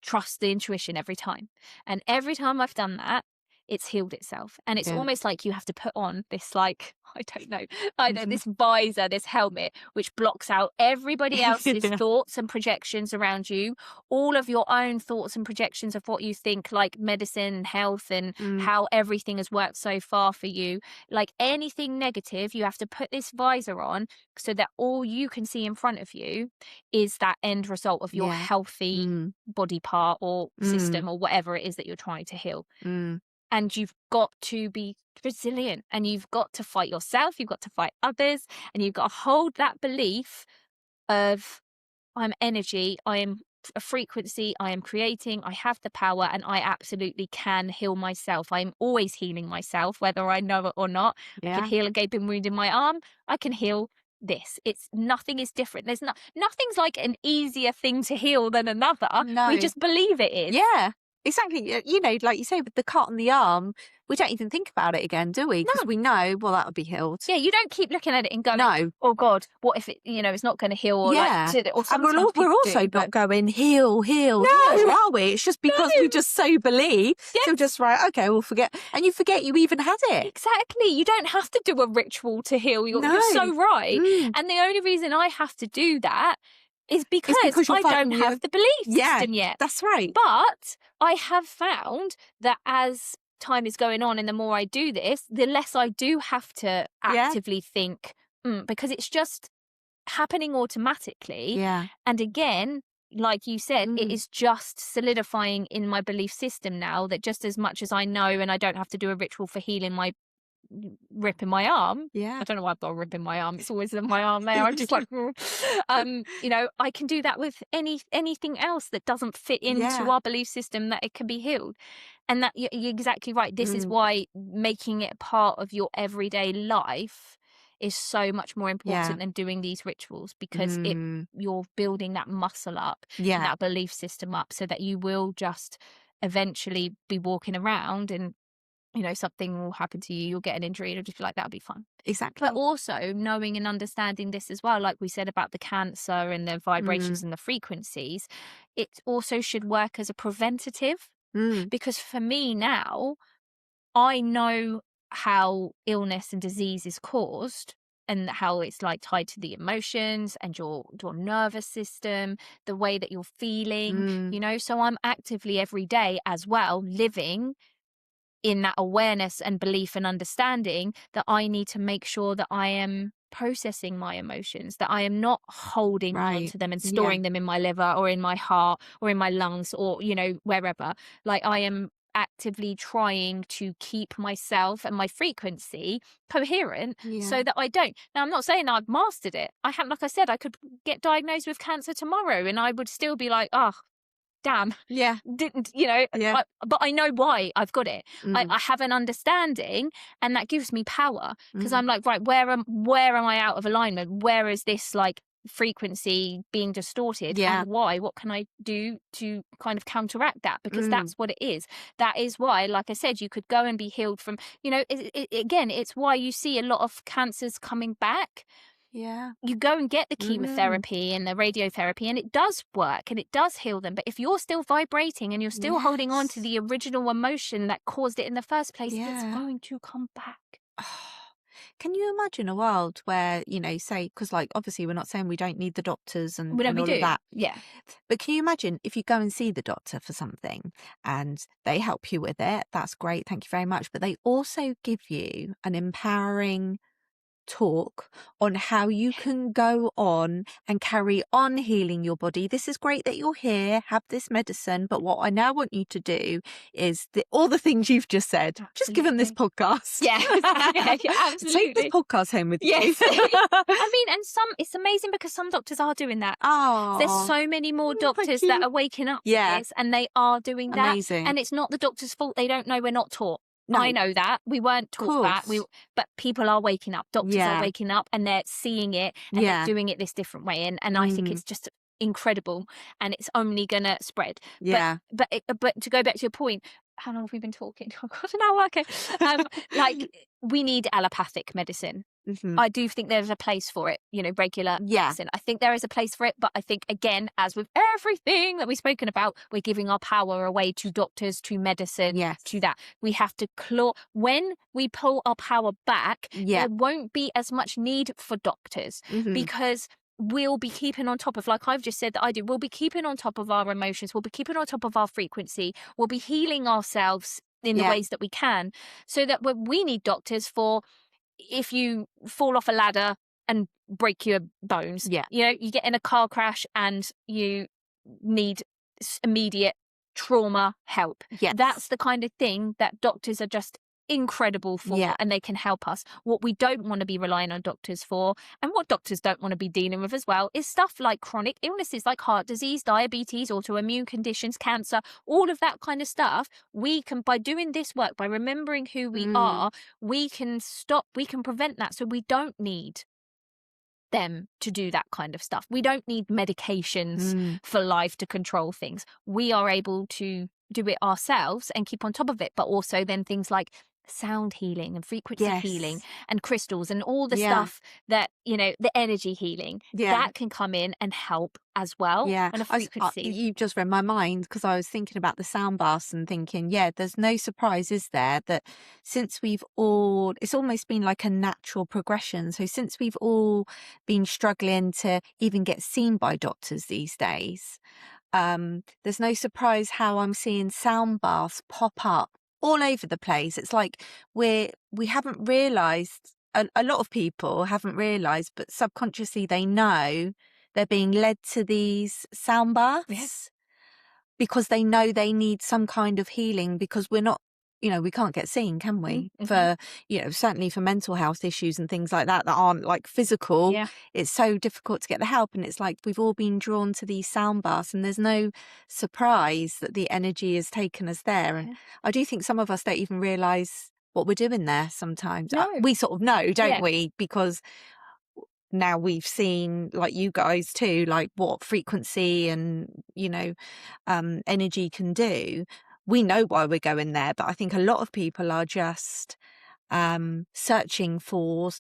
Trust the intuition every time. And every time I've done that, it's healed itself. And it's Yeah. almost like you have to put on this, like, I don't know, this visor, this helmet, which blocks out everybody else's Yeah. thoughts and projections around you, all of your own thoughts and projections of what you think, like medicine and health and how everything has worked so far for you. Like anything negative, you have to put this visor on so that all you can see in front of you is that end result of your healthy body part or system or whatever it is that you're trying to heal. And you've got to be resilient, and you've got to fight yourself, you've got to fight others, and you've got to hold that belief of, I'm energy, I am a frequency, I am creating, I have the power, and I absolutely can heal myself. I'm always healing myself, whether I know it or not. I can heal a gaping wound in my arm, I can heal this. It's nothing is different. There's nothing's like an easier thing to heal than another. No. We just believe it is. Yeah, exactly. You know, like you say, with the cut on the arm, we don't even think about it again, do we? Because we know, well, that'll be healed. Yeah, you don't keep looking at it and going, No. oh God, what if it, it's not going to heal? Or Yeah. like, or And we're sometimes also people do, not going, heal, No. are we? It's just because we just so believe. Yes. So just, right, okay, we'll forget. And you forget you even had it. Exactly. You don't have to do a ritual to heal. You're so right. And the only reason I have to do that is because you're I don't have the belief system yet. That's right. But I have found that as time is going on and the more I do this, the less I do have to actively think, because it's just happening automatically. Yeah. And again, like you said, it is just solidifying in my belief system now that just as much as I know and I don't have to do a ritual for healing my rip in my arm. Yeah. I don't know why I've got a rip in my arm. It's always in my arm there. I'm just like, I can do that with anything else that doesn't fit into our belief system, that it can be healed. And that you're exactly right. This is why making it part of your everyday life is so much more important than doing these rituals, because you're building that muscle up, and that belief system up, so that you will just eventually be walking around and something will happen to you, you'll get an injury, and it'll just be like, that'll be fun. Exactly. But also knowing and understanding this as well, like we said about the cancer and the vibrations and the frequencies, it also should work as a preventative. Because for me now, I know how illness and disease is caused and how it's like tied to the emotions and your nervous system, the way that you're feeling, so I'm actively every day as well living in that awareness and belief and understanding that I need to make sure that I am processing my emotions, that I am not holding on to them and storing them in my liver or in my heart or in my lungs or, wherever. Like I am actively trying to keep myself and my frequency coherent so that I don't. Now, I'm not saying I've mastered it. Like I said, I could get diagnosed with cancer tomorrow and I would still be like, oh, damn. Yeah. Didn't, but I know why I've got it. I have an understanding, and that gives me power, because I'm like, right, where am I out of alignment? Where is this like frequency being distorted? And why? What can I do to kind of counteract that? Because that's what it is. That is why, like I said, you could go and be healed from, again, it's why you see a lot of cancers coming back. Yeah. You go and get the chemotherapy and the radiotherapy, and it does work and it does heal them. But if you're still vibrating and you're still holding on to the original emotion that caused it in the first place, it's going to come back. Can you imagine a world where, say, because like obviously we're not saying we don't need the doctors and all of that. Yeah. But can you imagine if you go and see the doctor for something and they help you with it? That's great. Thank you very much. But they also give you an empowering talk on how you can go on and carry on healing your body. This is great that you're here, have this medicine, but what I now want you to do is all the things you've just said. Absolutely. Just give them this podcast. Yeah, absolutely. Take this podcast home with you. Yes. I mean, and it's amazing because some doctors are doing that. Oh, there's so many more doctors that are waking up to this, and they are doing that. Amazing. And it's not the doctor's fault. They don't know, we're not taught. No. I know that. We weren't taught that. But people are waking up. Doctors are waking up, and they're seeing it, and they're doing it this different way. And I think it's just incredible, and it's only gonna spread. Yeah. But to go back to your point, how long have we been talking? Oh God, an hour. Okay. Like we need allopathic medicine. I do think there's a place for it, regular medicine. I think there is a place for it, but I think, again, as with everything that we've spoken about, we're giving our power away to doctors, to medicine, to that. We have to when we pull our power back, there won't be as much need for doctors because we'll be keeping on top of, like I've just said that I do, we'll be keeping on top of our emotions, we'll be keeping on top of our frequency, we'll be healing ourselves in the ways that we can, so that we need doctors for if you fall off a ladder and break your bones, you get in a car crash and you need immediate trauma help. That's the kind of thing that doctors are just incredible for, and they can help us. What we don't want to be relying on doctors for, and what doctors don't want to be dealing with as well, is stuff like chronic illnesses like heart disease, diabetes, autoimmune conditions, cancer, all of that kind of stuff. We can, by doing this work, by remembering who we are, we can prevent that, so we don't need them to do that kind of stuff. We don't need medications for life to control things. We are able to do it ourselves and keep on top of it, but also then things like sound healing and frequency healing and crystals and all the stuff that, the energy healing, that can come in and help as well. And a frequency. You've just read my mind, because I was thinking about the sound baths and thinking, there's no surprise, is there, that since we've all, it's almost been like a natural progression. So since we've all been struggling to even get seen by doctors these days, there's no surprise how I'm seeing sound baths pop up all over the place. It's like we haven't realised, a lot of people haven't realised, but subconsciously they know they're being led to these sound baths because they know they need some kind of healing, because we're not, we can't get seen, can we? For, certainly for mental health issues and things like that aren't like physical. It's so difficult to get the help. And it's like we've all been drawn to these sound baths, and there's no surprise that the energy has taken us there. And I do think some of us don't even realise what we're doing there sometimes. We sort of know, don't we? Because now we've seen, like you guys too, like what frequency and, energy can do. We know why we're going there, but I think a lot of people are just searching for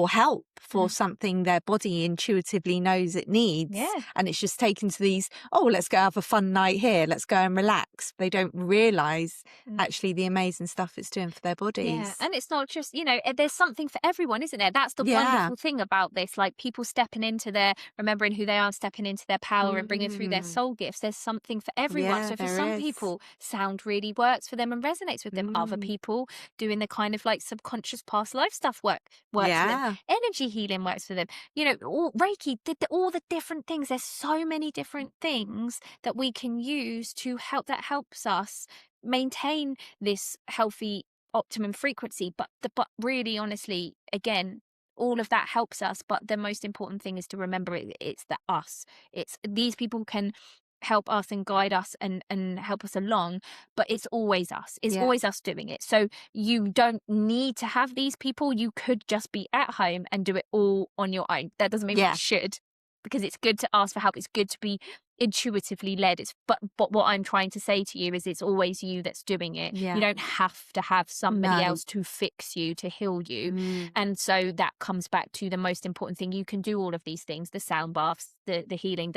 help, for something their body intuitively knows it needs. And it's just taken to these, let's go have a fun night here, let's go and relax. They don't realise actually the amazing stuff it's doing for their bodies. And it's not just, there's something for everyone, isn't there? That's the wonderful thing about this, like people stepping into remembering who they are, stepping into their power and bringing through their soul gifts. There's something for everyone. So for some people, sound really works for them and resonates with them. Other people doing the kind of like subconscious past life stuff works for them. Energy healing works for them. Reiki did all the different things. There's so many different things that we can use to help, that helps us maintain this healthy optimum frequency. But really, honestly, again, all of that helps us. But the most important thing is to remember it's the us. It's these people can help us and guide us and help us along, but it's always us. It's always us doing it. So you don't need to have these people. You could just be at home and do it all on your own. That doesn't mean we should, because it's good to ask for help. It's good to be intuitively led. But what I'm trying to say to you is it's always you that's doing it. You don't have to have somebody else to fix you, to heal you. And so that comes back to the most important thing. You can do all of these things, the sound baths, the healing,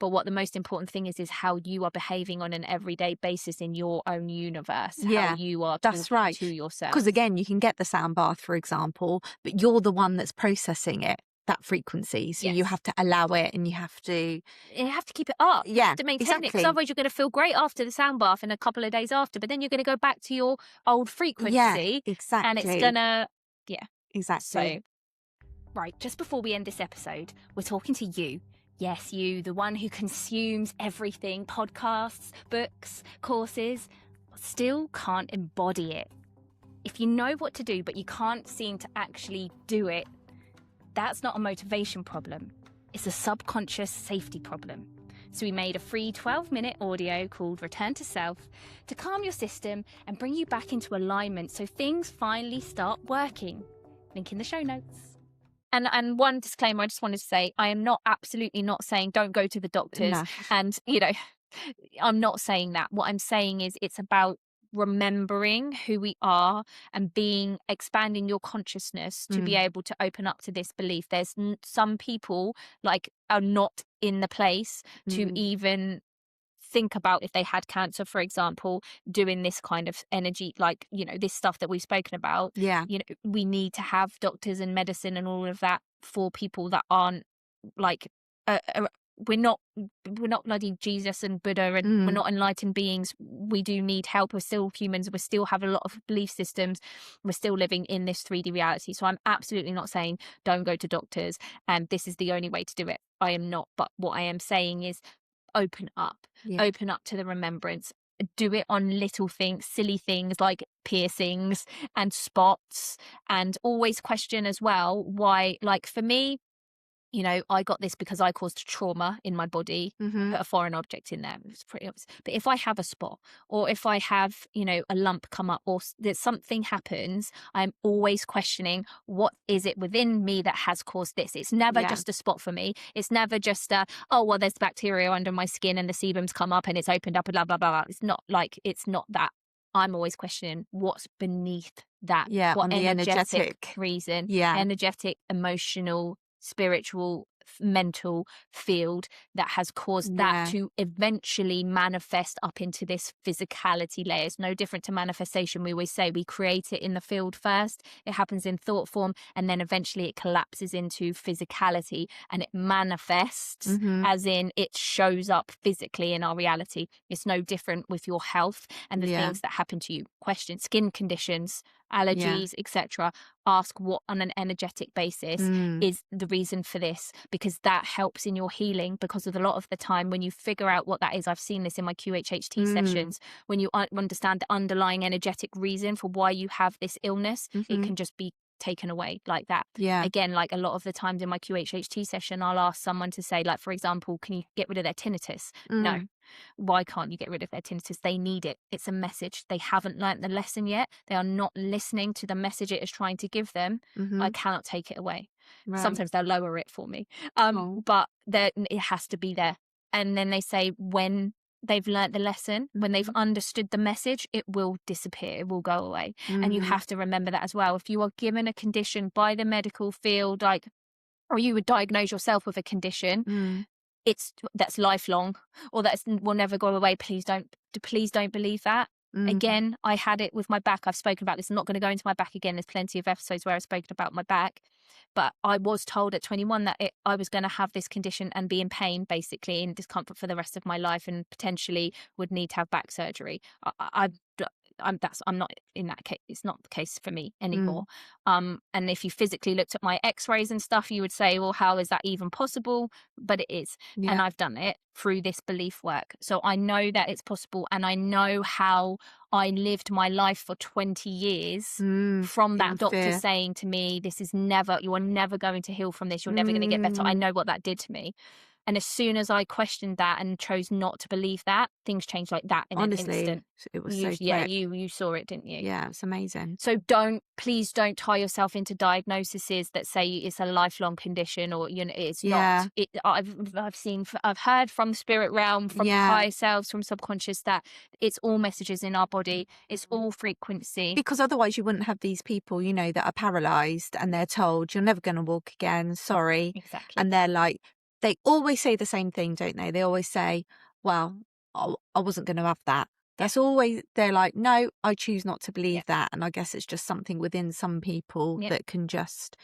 but what the most important thing is how you are behaving on an everyday basis in your own universe, how you are talking to yourself. Because again, you can get the sound bath, for example, but you're the one that's processing it, that frequency. So you have to allow it, and you have to keep it up. You have to maintain it, because otherwise you're going to feel great after the sound bath and a couple of days after, but then you're going to go back to your old frequency. And it's gonna So right, just before we end this episode, we're talking to you. Yes, you, the one who consumes everything, podcasts, books, courses, but still can't embody it. If you know what to do, but you can't seem to actually do it, that's not a motivation problem. It's a subconscious safety problem. So we made a free 12-minute audio called Return to Self to calm your system and bring you back into alignment so things finally start working. Link in the show notes. And one disclaimer I just wanted to say, I am absolutely not saying don't go to the doctors. And, I'm not saying that. What I'm saying is it's about remembering who we are and expanding your consciousness to be able to open up to this belief. There's some people like are not in the place to even think about, if they had cancer, for example, doing this kind of energy, like, you know, this stuff that we've spoken about. Yeah. You know, we need to have doctors and medicine and all of that for people that aren't like we're not bloody Jesus and Buddha, and we're not enlightened beings. We do need help. We're still humans. We still have a lot of belief systems. We're still living in this 3D reality. So I'm absolutely not saying don't go to doctors and this is the only way to do it. I am not. But what I am saying is open up. Yeah. Open up to the remembrance. Do it on little things, silly things like piercings and spots, and always question as well why. Like for me, you know, I got this because I caused trauma in my body, put a foreign object in there. It was pretty obvious. But if I have a spot, or if I have, you know, a lump come up, or that something happens, I'm always questioning, what is it within me that has caused this? It's never just a spot for me. It's never just oh, well, there's bacteria under my skin and the sebum's come up and it's opened up and blah, blah, blah, blah. It's not like, it's not that. I'm always questioning what's beneath that. Yeah, what on the energetic reason. Yeah. Energetic, emotional, spiritual, mental field that has caused that to eventually manifest up into this physicality layer. It's no different to manifestation. We always say we create it in the field first, it happens in thought form, and then eventually it collapses into physicality and it manifests, as in it shows up physically in our reality. It's no different with your health and the things that happen to you. Question skin conditions, allergies, etc. Ask what on an energetic basis is the reason for this, because that helps in your healing. Because of a lot of the time when you figure out what that is, I've seen this in my QHHT sessions, when you understand the underlying energetic reason for why you have this illness, it can just be taken away like that. Again, like a lot of the times in my QHHT session, I'll ask someone to say, like, for example, can you get rid of their tinnitus? No. Why can't you get rid of their tinnitus? They need it. It's a message. They haven't learnt the lesson yet. They are not listening to the message it is trying to give them. I cannot take it away. Sometimes they'll lower it for me. But it has to be there. And then they say when they've learnt the lesson, when they've understood the message, it will disappear. It will go away. And you have to remember that as well. If you are given a condition by the medical field, like, or you would diagnose yourself with a condition, that's lifelong, or that's will never go away. Please don't believe that. Again, I had it with my back. I've spoken about this. I'm not going to go into my back again. There's plenty of episodes where I've spoken about my back, but I was told at 21 that I was going to have this condition and be in pain, basically in discomfort for the rest of my life, and potentially would need to have back surgery. I'm not in that case. It's not the case for me anymore. And if you physically looked at my x-rays and stuff, you would say, well, how is that even possible? But it is. And I've done it through this belief work. So I know that it's possible, and I know how I lived my life for 20 years from that doctor saying to me, you are never going to heal from this. You're never going to get better. I know what that did to me. And as soon as I questioned that and chose not to believe that, things changed like that in an instant. It was so quick. Yeah, you saw it, didn't you? Yeah, it's amazing. So please don't tie yourself into diagnoses that say it's a lifelong condition, or, you know, it's not. I've heard from the spirit realm, from higher selves, from subconscious, that it's all messages in our body. It's all frequency. Because otherwise you wouldn't have these people, you know, that are paralyzed and they're told you're never going to walk again. Sorry. Exactly. And they're like, they always say the same thing, don't they? They always say, well, I wasn't going to have that. That's always, they're like, no, I choose not to believe that. And I guess it's just something within some people that can just,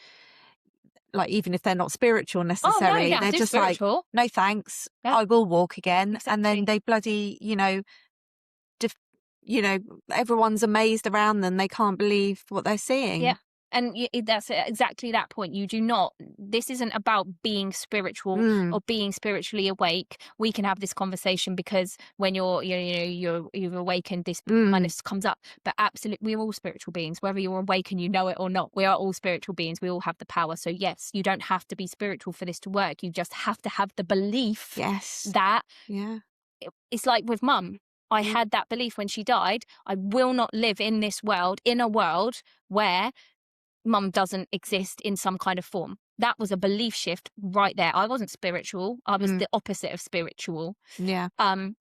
like, even if they're not spiritual necessarily, they're just spiritual. Like, no thanks, I will walk again. Exactly. And then they bloody, you know, everyone's amazed around them. They can't believe what they're seeing. Yeah. And that's exactly that point. You do not. This isn't about being spiritual or being spiritually awake. We can have this conversation because when you've awakened, this kind of comes up. But absolutely, we're all spiritual beings. Whether you're awake and you know it or not, we are all spiritual beings. We all have the power. So yes, you don't have to be spiritual for this to work. You just have to have the belief. That it's like with Mum. I had that belief when she died. I will not live in this world, in a world where Mum doesn't exist in some kind of form. that was a belief shift right there. I wasn't spiritual. I was the opposite of spiritual. Yeah. And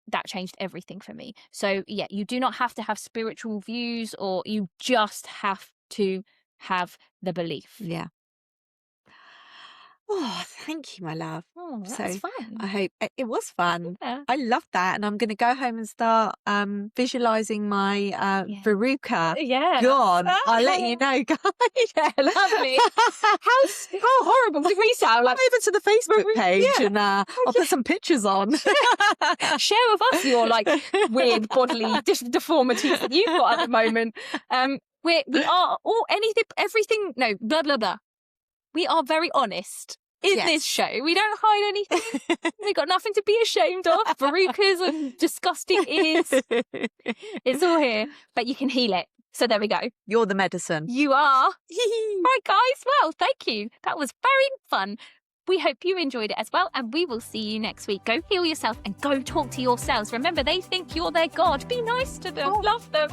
that changed everything for me. So yeah, you do not have to have spiritual views, or you just have to have the belief. Yeah. Oh, thank you, my love. Oh, So that's fun. I hope it was fun. Yeah. I love that, and I'm going to go home and start visualizing my Veruca. Yeah. Gone. I'll let you know, guys. Yeah, lovely. How horrible do we sound? Like, Over to the Facebook page, and I'll put some pictures on. share with us your like weird bodily deformities that you've got at the moment. We are all everything. No, blah blah blah. We are very honest in this show. We don't hide anything. We've got nothing to be ashamed of. Verrucas and disgusting ears. It's all here, but you can heal it. So there we go. You're the medicine. You are. Right, guys. Well, thank you. That was very fun. We hope you enjoyed it as well, and we will see you next week. Go heal yourself and go talk to yourselves. Remember, they think you're their God. Be nice to them. Love them.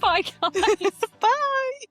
Bye, guys. Bye.